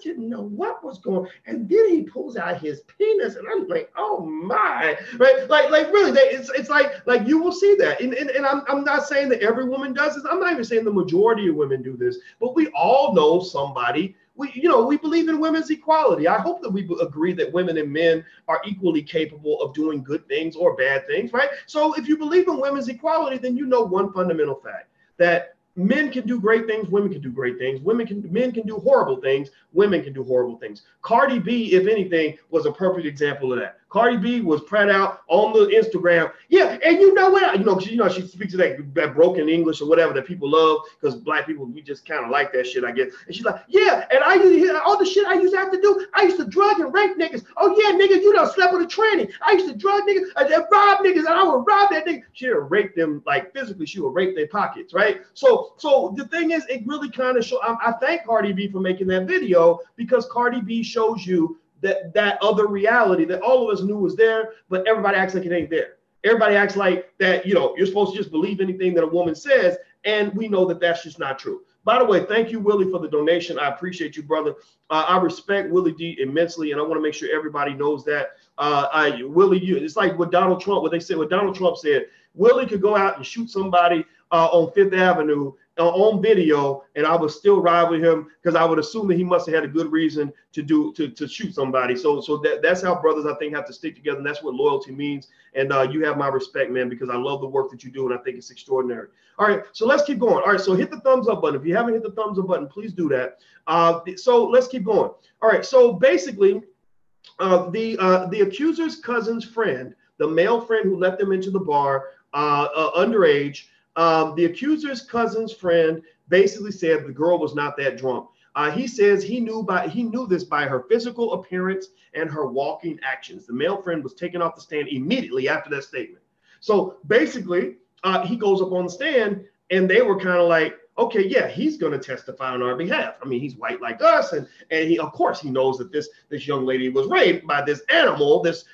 didn't know what was going on. And then he pulls out his penis and I'm like, oh my, right? Like really, it's like you will see that. And I'm not saying that every woman does this. I'm not even saying the majority of women do this, but we all know somebody. We believe in women's equality. I hope that we agree that women and men are equally capable of doing good things or bad things, right? So if you believe in women's equality, then you know one fundamental fact, that men can do great things, women can do great things. Men can do horrible things, women can do horrible things. Cardi B, if anything, was a perfect example of that. Cardi B was proud out on the Instagram. Yeah, and you know what? She speaks to that broken English or whatever that people love because black people, we just kind of like that shit, I guess. And she's like, yeah, and I used to hear all the shit I used to have to do. I used to drug and rape niggas. Oh yeah, niggas, you done slept with a tranny. I used to drug niggas, rob niggas, and I would rob that nigga. She would rape them, like physically, she would rape their pockets, right? So the thing is, it really kind of shows. I thank Cardi B for making that video because Cardi B shows you that other reality that all of us knew was there, but everybody acts like it ain't there. Everybody acts like that, you're supposed to just believe anything that a woman says, and we know that that's just not true. By the way, thank you, Willie, for the donation. I appreciate you, brother. I respect Willie D immensely, and I want to make sure everybody knows that. It's like what Donald Trump said, Willie could go out and shoot somebody on Fifth Avenue on video, and I would still ride with him because I would assume that he must have had a good reason to shoot somebody. So that's how brothers, I think, have to stick together, and that's what loyalty means. And you have my respect, man, because I love the work that you do, and I think it's extraordinary. All right, so let's keep going. All right, so hit the thumbs up button. If you haven't hit the thumbs up button, please do that. So let's keep going. All right, so basically, the accuser's cousin's friend, the male friend who let them into the bar underage, the accuser's cousin's friend basically said the girl was not that drunk. He says he knew this by her physical appearance and her walking actions. The male friend was taken off the stand immediately after that statement. So basically, he goes up on the stand, and they were kind of like, okay, yeah, he's going to testify on our behalf. I mean, he's white like us, and he, of course, he knows that this young lady was raped by this animal, this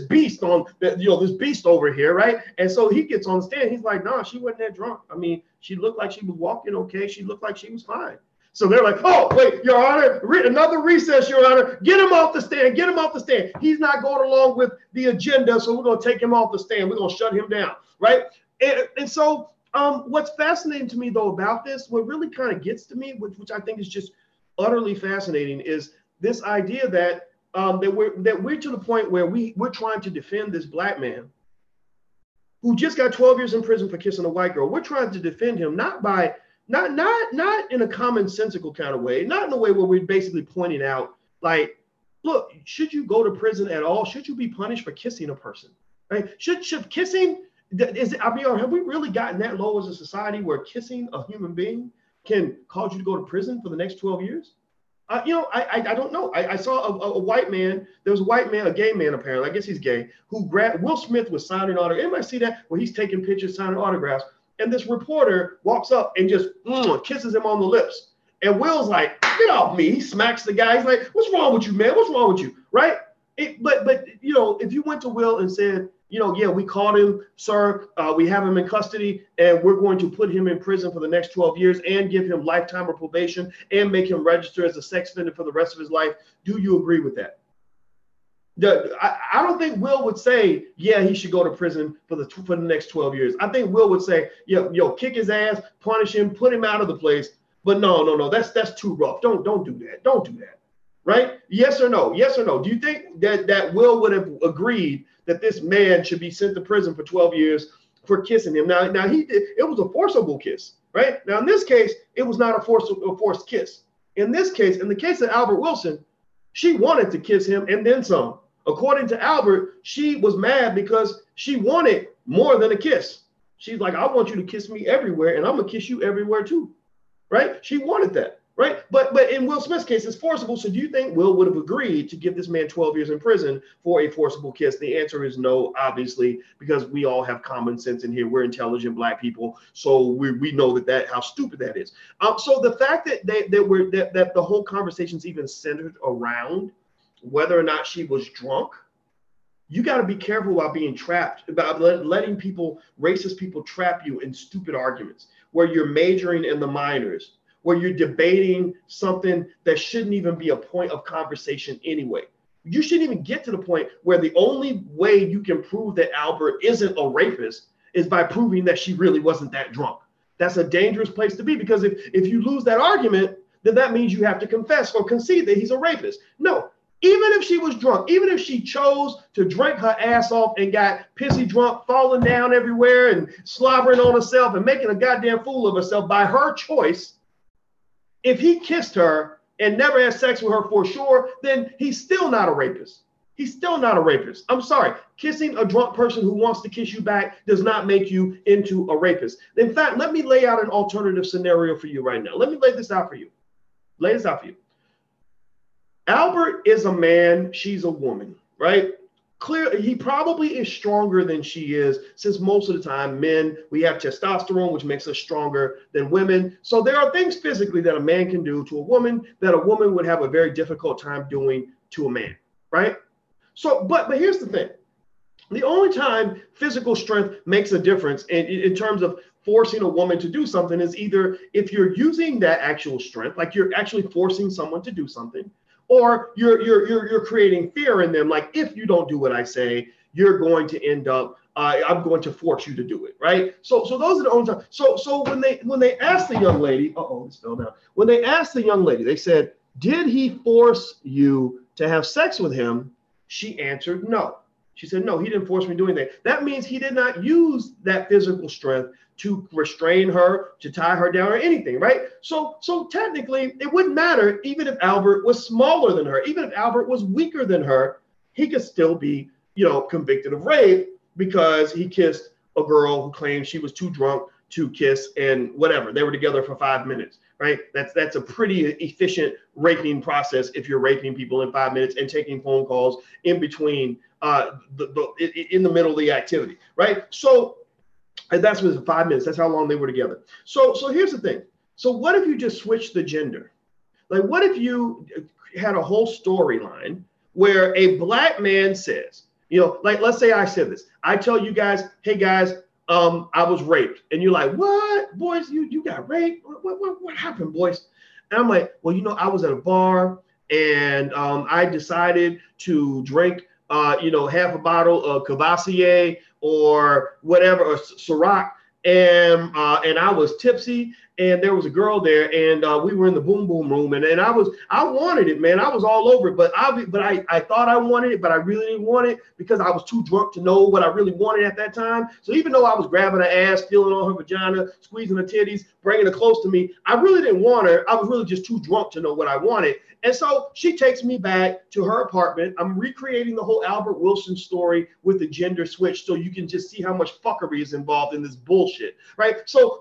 beast this beast over here, right? And so he gets on the stand. He's like, nah, she wasn't that drunk. I mean, she looked like she was walking okay. She looked like she was fine. So they're like, oh, wait, Your Honor, another recess, Your Honor. Get him off the stand. Get him off the stand. He's not going along with the agenda, so we're going to take him off the stand. We're going to shut him down, right? And so what's fascinating to me, though, about this, what really kind of gets to me, which I think is just utterly fascinating is this idea that that we're to the point where we're trying to defend this black man who just got 12 years in prison for kissing a white girl. We're trying to defend him not in a commonsensical kind of way, not in a way where we're basically pointing out, like, look, should you go to prison at all? Should you be punished for kissing a person? Right? Should kissing have we really gotten that low as a society where kissing a human being can cause you to go to prison for the next 12 years? I don't know. I saw a white man. There was a white man, a gay man apparently. I guess he's gay. Who grabbed Will Smith was signing autographs. Anybody see that? Where he's taking pictures, signing autographs, and this reporter walks up and just kisses him on the lips. And Will's like, "Get off me!" He smacks the guy. He's like, "What's wrong with you, man? What's wrong with you?" Right? But if you went to Will and said, yeah, we caught him, sir. We have him in custody, and we're going to put him in prison for the next 12 years and give him lifetime of probation and make him register as a sex offender for the rest of his life. Do you agree with that? I don't think Will would say, yeah, he should go to prison for the next 12 years. I think Will would say, kick his ass, punish him, put him out of the place. But no, that's too rough. Don't do that. Don't do that. Right? Yes or no? Yes or no? Do you think that Will would have agreed that this man should be sent to prison for 12 years for kissing him? Now it was a forcible kiss, right? Now in this case, it was not a forced kiss. In this case, in the case of Albert Wilson, she wanted to kiss him and then some. According to Albert, she was mad because she wanted more than a kiss. She's like, I want you to kiss me everywhere, and I'm gonna kiss you everywhere too, right? She wanted that. Right. But in Will Smith's case, it's forcible. So do you think Will would have agreed to give this man 12 years in prison for a forcible kiss? The answer is no, obviously, because we all have common sense in here. We're intelligent black people. So we know that how stupid that is. So the fact that that the whole conversation is even centered around whether or not she was drunk, you got to be careful about being trapped, about letting racist people trap you in stupid arguments where you're majoring in the minors, where you're debating something that shouldn't even be a point of conversation anyway. You shouldn't even get to the point where the only way you can prove that Albert isn't a rapist is by proving that she really wasn't that drunk. That's a dangerous place to be, because if you lose that argument, then that means you have to confess or concede that he's a rapist. No, even if she was drunk, even if she chose to drink her ass off and got pissy drunk, falling down everywhere and slobbering on herself and making a goddamn fool of herself by her choice, if he kissed her and never had sex with her for sure, then he's still not a rapist. He's still not a rapist. I'm sorry. Kissing a drunk person who wants to kiss you back does not make you into a rapist. In fact, let me lay out an alternative scenario for you right now. Let me lay this out for you. Albert is a man. She's a woman, right? Clearly, he probably is stronger than she is, since most of the time men, we have testosterone, which makes us stronger than women. So there are things physically that a man can do to a woman that a woman would have a very difficult time doing to a man, right? So, but here's the thing. The only time physical strength makes a difference in terms of forcing a woman to do something is either if you're using that actual strength, like you're actually forcing someone to do something, or you're creating fear in them. Like, if you don't do what I say, you're going to end up, I'm going to force you to do it, right? So those are the only times. So when they asked the young lady, this fell down. When they asked the young lady, they said, did he force you to have sex with him? She answered no. She said, no, he didn't force me to do anything. That means he did not use that physical strength to restrain her, to tie her down or anything, right? So technically, it wouldn't matter even if Albert was smaller than her, even if Albert was weaker than her, he could still be, convicted of rape because he kissed a girl who claimed she was too drunk to kiss, and whatever. They were together for 5 minutes, right? That's a pretty efficient raping process if you're raping people in 5 minutes and taking phone calls in between in the middle of the activity, right? So, and that's was 5 minutes. That's how long they were together. So here's the thing. So what if you just switched the gender? Like, what if you had a whole storyline where a black man says, like, let's say I said this. I tell you guys, hey guys, I was raped. And you're like, what? Boys, you got raped? What happened, boys? And I'm like, well, I was at a bar and I decided to drink, half a bottle of Cavassier or whatever, or Ciroc, and I was tipsy, and there was a girl there, and we were in the boom boom room, and I wanted it, man. I was all over it, but I thought I wanted it, but I really didn't want it because I was too drunk to know what I really wanted at that time. So even though I was grabbing her ass, feeling on her vagina, squeezing her titties, bringing her close to me, I really didn't want her. I was really just too drunk to know what I wanted. And so she takes me back to her apartment. I'm recreating the whole Albert Wilson story with the gender switch, so you can just see how much fuckery is involved in this bullshit, right? So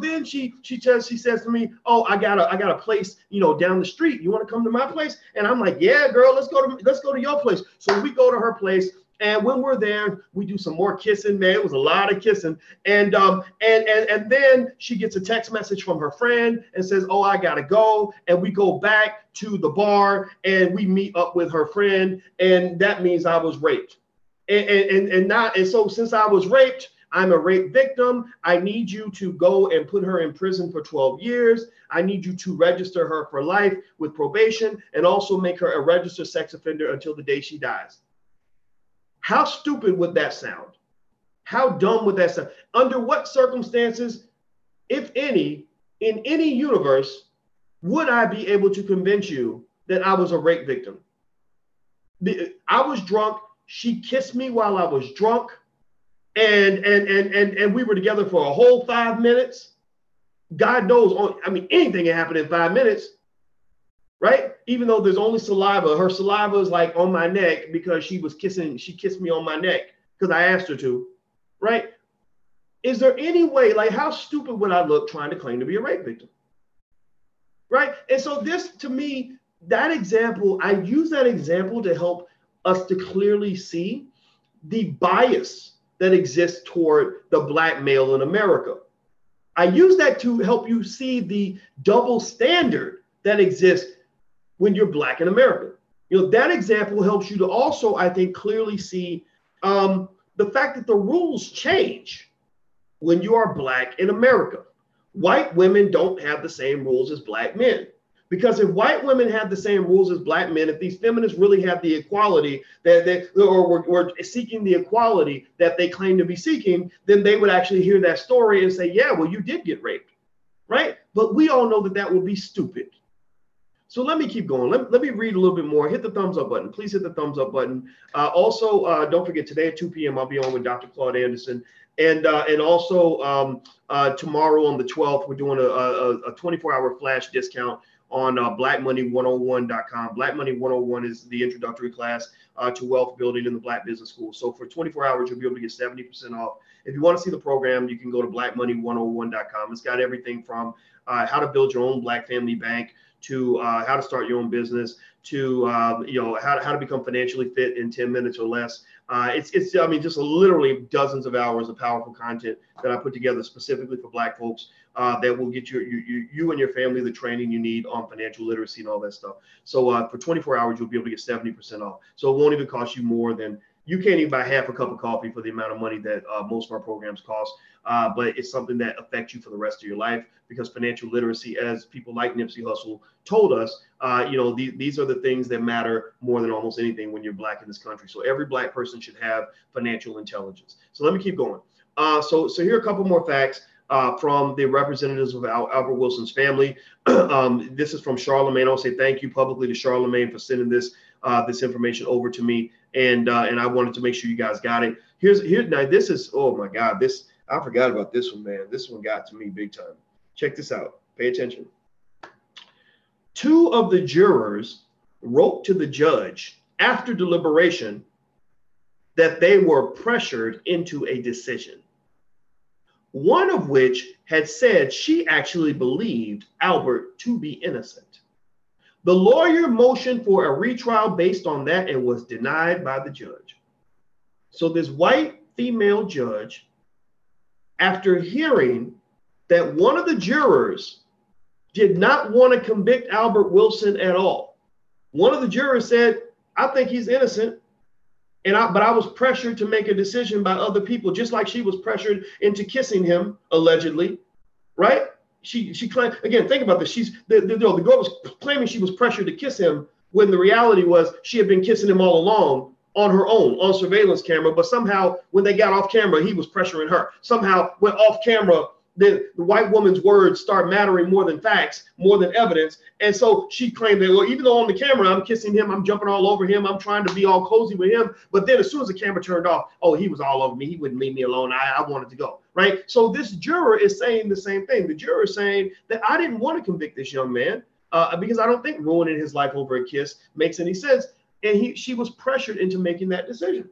then she says to me, "Oh, I got a place, down the street. You want to come to my place?" And I'm like, "Yeah, girl, let's go to your place." So we go to her place. And when we're there, we do some more kissing, man. It was a lot of kissing. And then she gets a text message from her friend and says, "Oh, I gotta go." And we go back to the bar and we meet up with her friend. And that means I was raped. And so since I was raped, I'm a rape victim. I need you to go and put her in prison for 12 years. I need you to register her for life with probation and also make her a registered sex offender until the day she dies. How stupid would that sound? How dumb would that sound? Under what circumstances, if any, in any universe, would I be able to convince you that I was a rape victim? I was drunk. She kissed me while I was drunk. And we were together for a whole 5 minutes. God knows, anything can happen in 5 minutes. Right? Even though there's only saliva, her saliva is like on my neck because she kissed me on my neck because I asked her to, right? Is there any way, like how stupid would I look trying to claim to be a rape victim? Right? And so this, to me, that example, I use that example to help us to clearly see the bias that exists toward the Black male in America. I use that to help you see the double standard that exists when you're Black in America. That example helps you to also, I think, clearly see the fact that the rules change when you are Black in America. White women don't have the same rules as Black men. Because if white women had the same rules as Black men, if these feminists really had the equality or were seeking the equality that they claim to be seeking, then they would actually hear that story and say, yeah, well, you did get raped, right? But we all know that that would be stupid. So let me keep going. Let me read a little bit more. Hit the thumbs up button. Please hit the thumbs up button. Also, don't forget, today at 2 p.m. I'll be on with Dr. Claude Anderson. And also tomorrow on the 12th, we're doing a 24-hour flash discount on blackmoney101.com. Black Money 101 is the introductory class to wealth building in the Black Business School. So for 24 hours, you'll be able to get 70% off. If you want to see the program, you can go to blackmoney101.com. It's got everything from how to build your own Black family bank to how to start your own business, to how to become financially fit in 10 minutes or less. It's just literally dozens of hours of powerful content that I put together specifically for Black folks that will get you and your family the training you need on financial literacy and all that stuff. So for 24 hours, you'll be able to get 70% off. So it won't even cost you more than, you can't even buy half a cup of coffee for the amount of money that most of our programs cost. But it's something that affects you for the rest of your life, because financial literacy, as people like Nipsey Hussle told us, these are the things that matter more than almost anything when you're Black in this country. So every Black person should have financial intelligence. So let me keep going. So here are a couple more facts from the representatives of Albert Wilson's family. This is from Charlemagne. I'll say thank you publicly to Charlemagne for sending this information over to me, and I wanted to make sure you guys got it. Now this is, oh my God, I forgot about this one, man. This one got to me big time. Check this out. Pay attention. 2 of the jurors wrote to the judge after deliberation that they were pressured into a decision. One of which had said she actually believed Albert to be innocent. The lawyer motioned for a retrial based on that and was denied by the judge. So this white female judge, after hearing that one of the jurors did not want to convict Albert Wilson at all. One of the jurors said, I think he's innocent, but I was pressured to make a decision by other people, just like she was pressured into kissing him, allegedly, right? She claimed, again, think about this. The girl was claiming she was pressured to kiss him when the reality was she had been kissing him all along on her own, on surveillance camera, but somehow when they got off camera, he was pressuring her. Somehow when off camera, the white woman's words start mattering more than facts, more than evidence. And so she claimed that, well, even though on the camera I'm kissing him, I'm jumping all over him, I'm trying to be all cozy with him, but then as soon as the camera turned off, oh, he was all over me, he wouldn't leave me alone, I wanted to go, right? So this juror is saying the same thing. The juror is saying that I didn't want to convict this young man because I don't think ruining his life over a kiss makes any sense. And she was pressured into making that decision.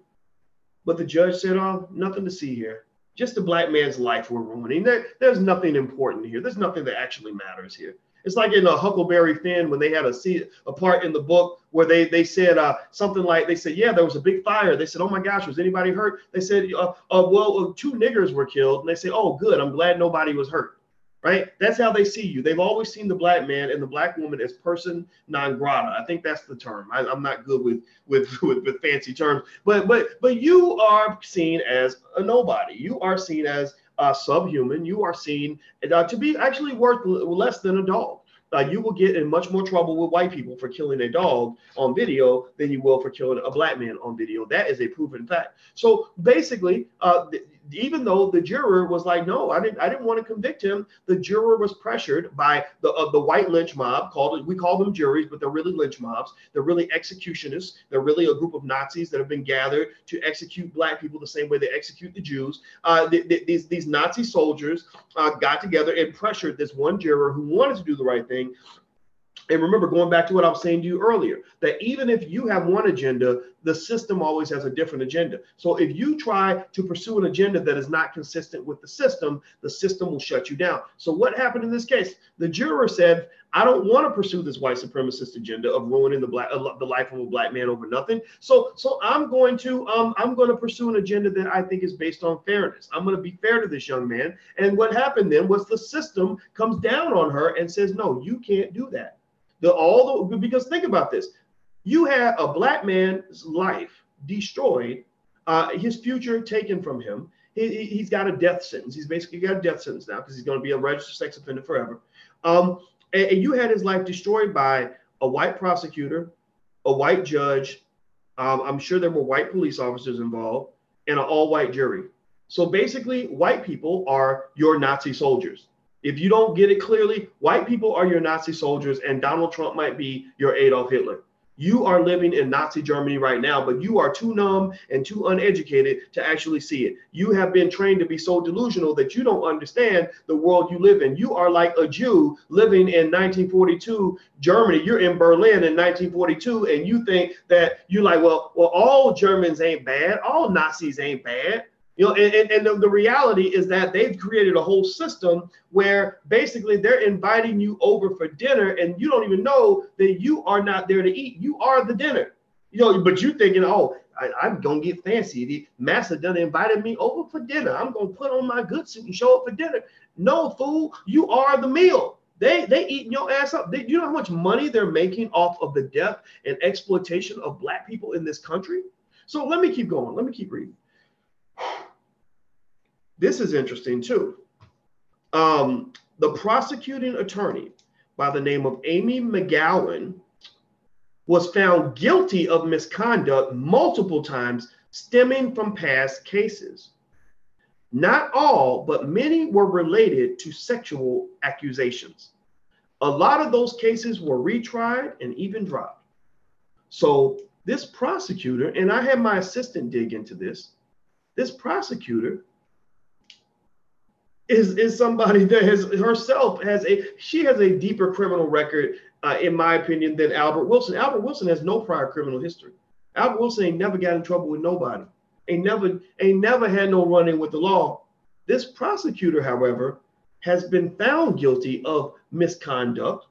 But the judge said, oh, nothing to see here. Just a black man's life we're ruining. There's nothing important here. There's nothing that actually matters here. It's like in Huckleberry Finn when they had a part in the book where they said something like, they said, yeah, there was a big fire. They said, oh my gosh, was anybody hurt? They said, well, 2 niggers were killed. And they say, oh, good, I'm glad nobody was hurt. Right? That's how they see you. They've always seen the black man and the black woman as person non grata. I think that's the term. I'm not good with fancy terms, but you are seen as a nobody. You are seen as subhuman. You are seen to be actually worth less than a dog. You will get in much more trouble with white people for killing a dog on video than you will for killing a black man on video. That is a proven fact. So basically, even though the juror was like, no, I didn't want to convict him, the juror was pressured by the white lynch mob. We call them juries, but they're really lynch mobs. They're really executionists. They're really a group of Nazis that have been gathered to execute black people the same way they execute the Jews. These Nazi soldiers got together and pressured this one juror who wanted to do the right thing. And remember, going back to what I was saying to you earlier, that even if you have one agenda, the system always has a different agenda. So if you try to pursue an agenda that is not consistent with the system will shut you down. So what happened in this case? The juror said, I don't want to pursue this white supremacist agenda of ruining the life of a black man over nothing. So I'm going to pursue an agenda that I think is based on fairness. I'm going to be fair to this young man. And what happened then was the system comes down on her and says, no, you can't do that. Because think about this. You had a black man's life destroyed, his future taken from him. He's got a death sentence. He's basically got a death sentence now because he's going to be a registered sex offender forever. And you had his life destroyed by a white prosecutor, a white judge. I'm sure there were white police officers involved and an all-white jury. So basically, white people are your Nazi soldiers. If you don't get it clearly, white people are your Nazi soldiers and Donald Trump might be your Adolf Hitler. You are living in Nazi Germany right now, but you are too numb and too uneducated to actually see it. You have been trained to be so delusional that you don't understand the world you live in. You are like a Jew living in 1942 Germany. You're in Berlin in 1942, and you think that you're like, well, all Germans ain't bad. All Nazis ain't bad. You know, and the reality is that they've created a whole system where basically they're inviting you over for dinner and you don't even know that you are not there to eat. You are the dinner, you know, but you're thinking, oh, I'm going to get fancy. The master done invited me over for dinner. I'm going to put on my good suit and show up for dinner. No, fool, you are the meal. They eating your ass up. You know how much money they're making off of the death and exploitation of black people in this country? So let me keep going. Let me keep reading. This is interesting too. The prosecuting attorney by the name of Amy McGowan was found guilty of misconduct multiple times stemming from past cases. Not all, but many were related to sexual accusations. A lot of those cases were retried and even dropped. So this prosecutor, and I had my assistant dig into this, this prosecutor is somebody that has a deeper criminal record, in my opinion, than Albert Wilson. Albert Wilson has no prior criminal history. Albert Wilson ain't never got in trouble with nobody. Ain't never had no run-in with the law. This prosecutor, however, has been found guilty of misconduct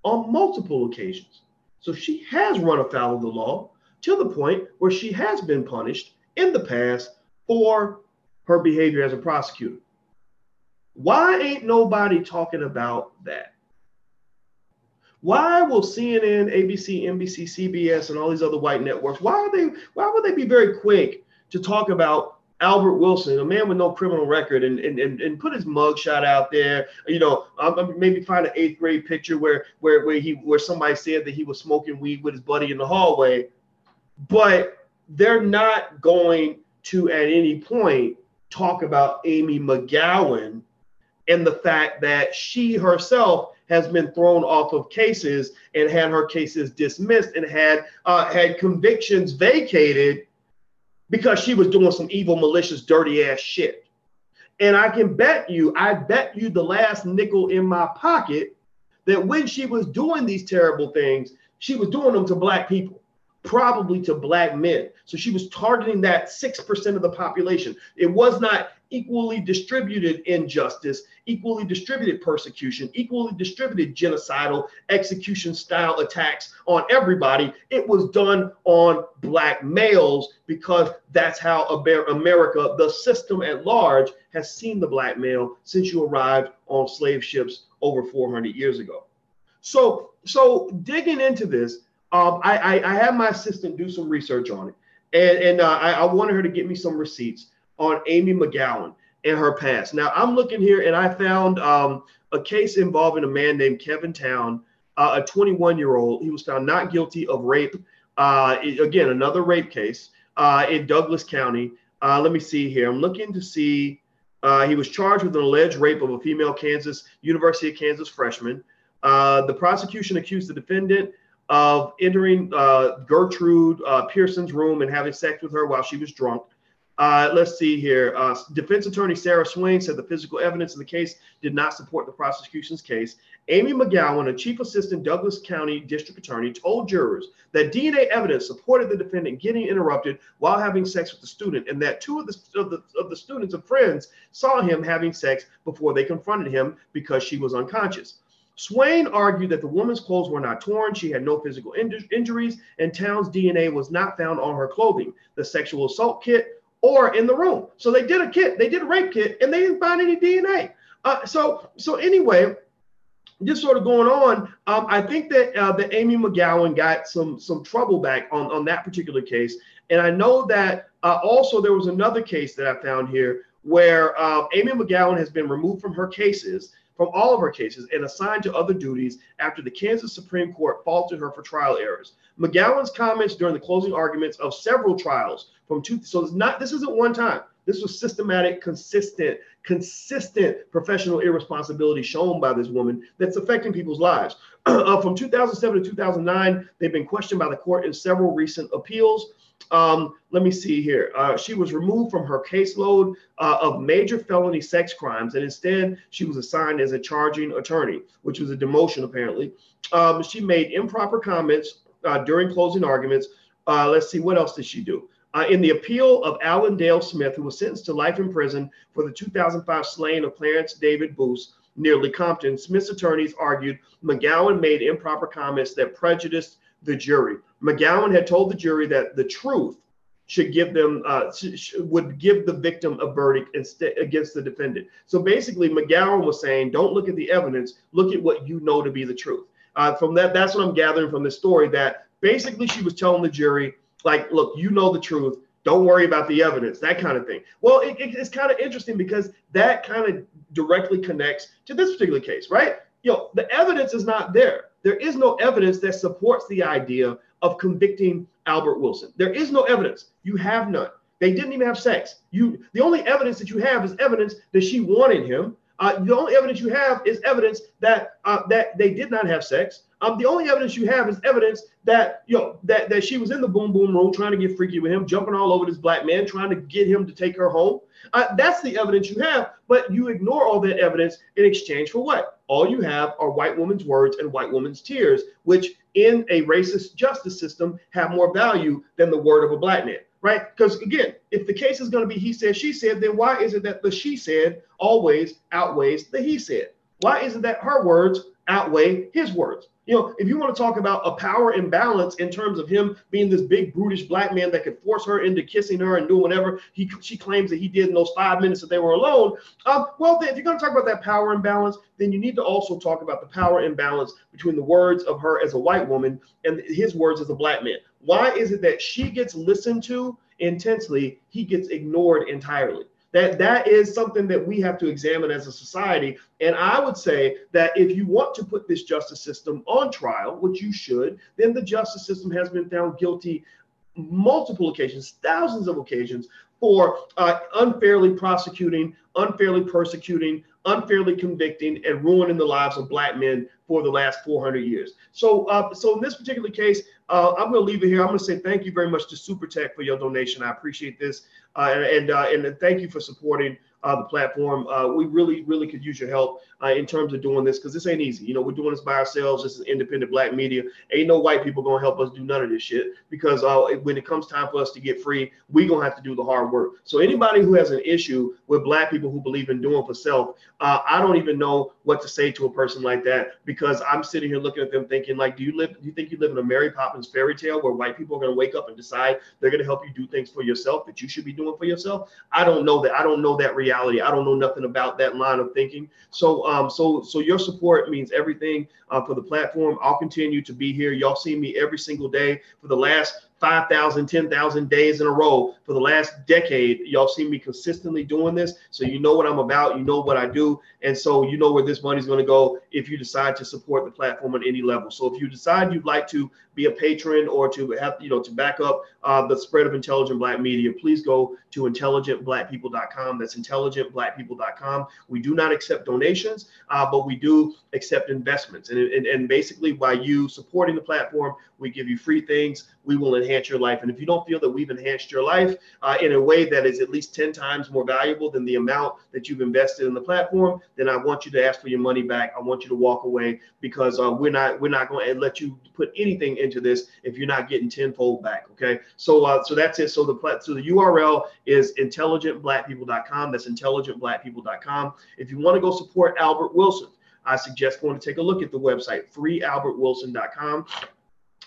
on multiple occasions. So she has run afoul of the law to the point where she has been punished in the past for her behavior as a prosecutor. Why ain't nobody talking about that? Why will CNN, ABC, NBC, CBS, and all these other white networks, why would they be very quick to talk about Albert Wilson, a man with no criminal record, and put his mugshot out there? You know, maybe find an 8th grade picture where somebody said that he was smoking weed with his buddy in the hallway, but they're not going to at any point talk about Amy McGowan and the fact that she herself has been thrown off of cases and had her cases dismissed and had convictions vacated because she was doing some evil, malicious, dirty ass shit. And I bet you the last nickel in my pocket that when she was doing these terrible things, she was doing them to black people, probably to black men. So she was targeting that 6% of the population. It was not equally distributed injustice, equally distributed persecution, equally distributed genocidal execution style attacks on everybody. It was done on black males because that's how America, the system at large, has seen the black male since you arrived on slave ships over 400 years ago. So digging into this, I had my assistant do some research on it, and I wanted her to get me some receipts on Amy McGowan and her past. Now I'm looking here, and I found a case involving a man named Kevin Town, a 21-year-old. He was found not guilty of rape. Again, another rape case in Douglas County. Let me see here. I'm looking to see. He was charged with an alleged rape of a female University of Kansas freshman. The prosecution accused the defendant of entering Gertrude Pearson's room and having sex with her while she was drunk. Let's see here. Defense attorney Sarah Swain said the physical evidence in the case did not support the prosecution's case. Amy McGowan, a chief assistant Douglas County district attorney, told jurors that DNA evidence supported the defendant getting interrupted while having sex with the student, and that two of the students and friends saw him having sex before they confronted him because she was unconscious. Swain argued that the woman's clothes were not torn, she had no physical injuries, and Town's DNA was not found on her clothing, the sexual assault kit, or in the room. So they did a rape kit, and they didn't find any DNA. So anyway, just sort of going on, I think that Amy McGowan got some trouble back on that particular case. And I know that also there was another case that I found here where Amy McGowan has been removed from all of her cases, and assigned to other duties after the Kansas Supreme Court faulted her for trial errors. McGowan's comments during the closing arguments of several trials this isn't one time. This was systematic, consistent professional irresponsibility shown by this woman that's affecting people's lives. From 2007 to 2009, they've been questioned by the court in several recent appeals. Let me see here. She was removed from her caseload of major felony sex crimes, and instead she was assigned as a charging attorney, which was a demotion apparently. She made improper comments during closing arguments. Let's see, what else did she do? In the appeal of Alan Dale Smith, who was sentenced to life in prison for the 2005 slaying of Clarence David Booth near Lecompton, Smith's attorneys argued McGowan made improper comments that prejudiced the jury. McGowan had told the jury that the truth should give them would give the victim a verdict against the defendant. So basically, McGowan was saying, don't look at the evidence, look at what you know to be the truth. From that's what I'm gathering from this story, that basically she was telling the jury, like, look, you know the truth, don't worry about the evidence, that kind of thing. Well, it's kind of interesting because that kind of directly connects to this particular case, right? The evidence is not there. There is no evidence that supports the idea of convicting Albert Wilson. There is no evidence. You have none. They didn't even have sex. The only evidence that you have is evidence that she wanted him. The only evidence you have is evidence that they did not have sex. The only evidence you have is evidence that that she was in the boom boom room trying to get freaky with him, jumping all over this black man, trying to get him to take her home. That's the evidence you have, but you ignore all that evidence in exchange for what? All you have are white woman's words and white woman's tears, which in a racist justice system have more value than the word of a black man, right? Because again, if the case is going to be he said, she said, then why is it that the she said always outweighs the he said? Why is it that her words outweigh his words? If you want to talk about a power imbalance in terms of him being this big brutish black man that could force her into kissing her and doing whatever she claims that he did in those 5 minutes that they were alone, well, then if you're going to talk about that power imbalance, then you need to also talk about the power imbalance between the words of her as a white woman and his words as a black man. Why is it that she gets listened to intensely, he gets ignored entirely? That is something that we have to examine as a society. And I would say that if you want to put this justice system on trial, which you should, then the justice system has been found guilty multiple occasions, thousands of occasions, for unfairly prosecuting, unfairly persecuting, unfairly convicting and ruining the lives of Black men for the last 400 years. So so in this particular case, I'm going to leave it here. I'm going to say thank you very much to Super Tech for your donation. I appreciate this. And thank you for supporting the platform. We really could use your help in terms of doing this, because this ain't easy. You know, we're doing this by ourselves. This is independent Black media. Ain't no white people going to help us do none of this shit, because when it comes time for us to get free, we going to have to do the hard work. So anybody who has an issue with Black people who believe in doing for self, I don't even know what to say to a person like that, because I'm sitting here looking at them thinking, like, do you think you live in a Mary Poppins fairy tale where white people are going to wake up and decide they're going to help you do things for yourself that you should be doing for yourself? I don't know that. I don't know that reality. I don't know nothing about that line of thinking. So so your support means everything for the platform. I'll continue to be here. Y'all see me every single day for the last 5,000, 10,000 days in a row for the last decade. Y'all see me consistently doing this. So you know what I'm about, you know what I do. And so you know where this money is going to go if you decide to support the platform on any level. So if you decide you'd like to be a patron or to have, you know, to back up the spread of intelligent Black media, please go to intelligentblackpeople.com. That's intelligentblackpeople.com. We do not accept donations, but we do accept investments. And basically, by you supporting the platform, we give you free things. We will enhance your life. And if you don't feel that we've enhanced your life in a way that is at least 10 times more valuable than the amount that you've invested in the platform, then I want you to ask for your money back. I want you to walk away, because we're not going to let you put anything into this if you're not getting tenfold back. Okay. So so that's it. So the URL is intelligentblackpeople.com. That's intelligentblackpeople.com. If you want to go support Albert Wilson, I suggest going to take a look at the website, freealbertwilson.com.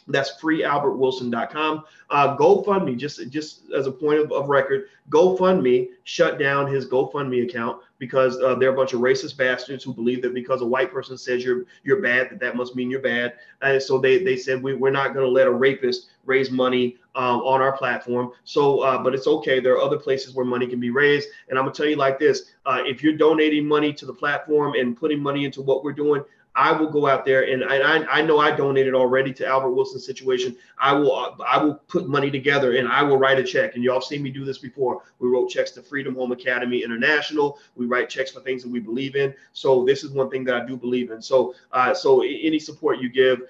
That's freealbertwilson.com. GoFundMe, just as a point of record, GoFundMe shut down his GoFundMe account because they're a bunch of racist bastards who believe that because a white person says you're bad, that must mean you're bad. And so they said we're not going to let a rapist raise money on our platform. So, but it's okay. There are other places where money can be raised. And I'm gonna tell you like this: if you're donating money to the platform and putting money into what we're doing, I will go out there, and I know I donated already to Albert Wilson's situation. I will put money together, and I will write a check. And y'all seen me do this before. We wrote checks to Freedom Home Academy International. We write checks for things that we believe in. So this is one thing that I do believe in. So so any support you give,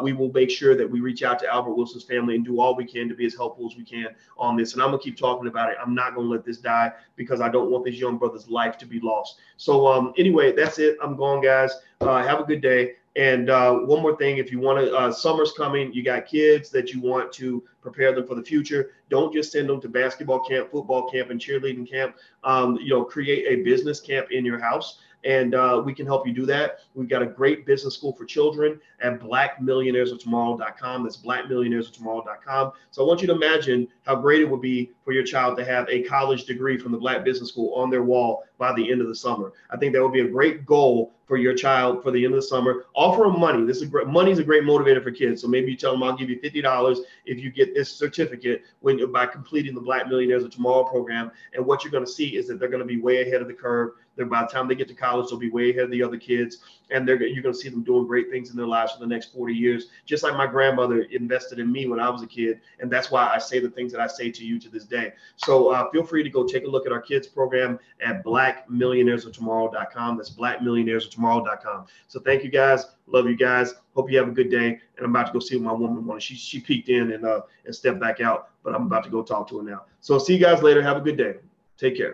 we will make sure that we reach out to Albert Wilson's family and do all we can to be as helpful as we can on this. And I'm gonna keep talking about it. I'm not gonna let this die, because I don't want this young brother's life to be lost. So anyway, that's it. I'm gone, guys. Have a good day. And one more thing, if you want to, summer's coming, you got kids that you want to prepare them for the future. Don't just send them to basketball camp, football camp, and cheerleading camp. You know, create a business camp in your house, and we can help you do that. We've got a great business school for children at blackmillionairesoftomorrow.com. That's blackmillionairesoftomorrow.com. So I want you to imagine how great it would be for your child to have a college degree from the Black Business School on their wall by the end of the summer. I think that would be a great goal for your child for the end of the summer. Offer them money. This is great. Money is a great motivator for kids. So maybe you tell them, I'll give you $50 if you get this certificate by completing the Black Millionaires of Tomorrow program. And what you're going to see is that they're going to be way ahead of the curve. By the time they get to college, they'll be way ahead of the other kids, and you're going to see them doing great things in their lives for the next 40 years, just like my grandmother invested in me when I was a kid. And that's why I say the things that I say to you to this day. So feel free to go take a look at our kids program at blackmillionairesoftomorrow.com. That's blackmillionairesoftomorrow.com. So thank you, guys. Love you guys. Hope you have a good day. And I'm about to go see what my woman wanted. She peeked in and stepped back out, but I'm about to go talk to her now. So see you guys later. Have a good day. Take care.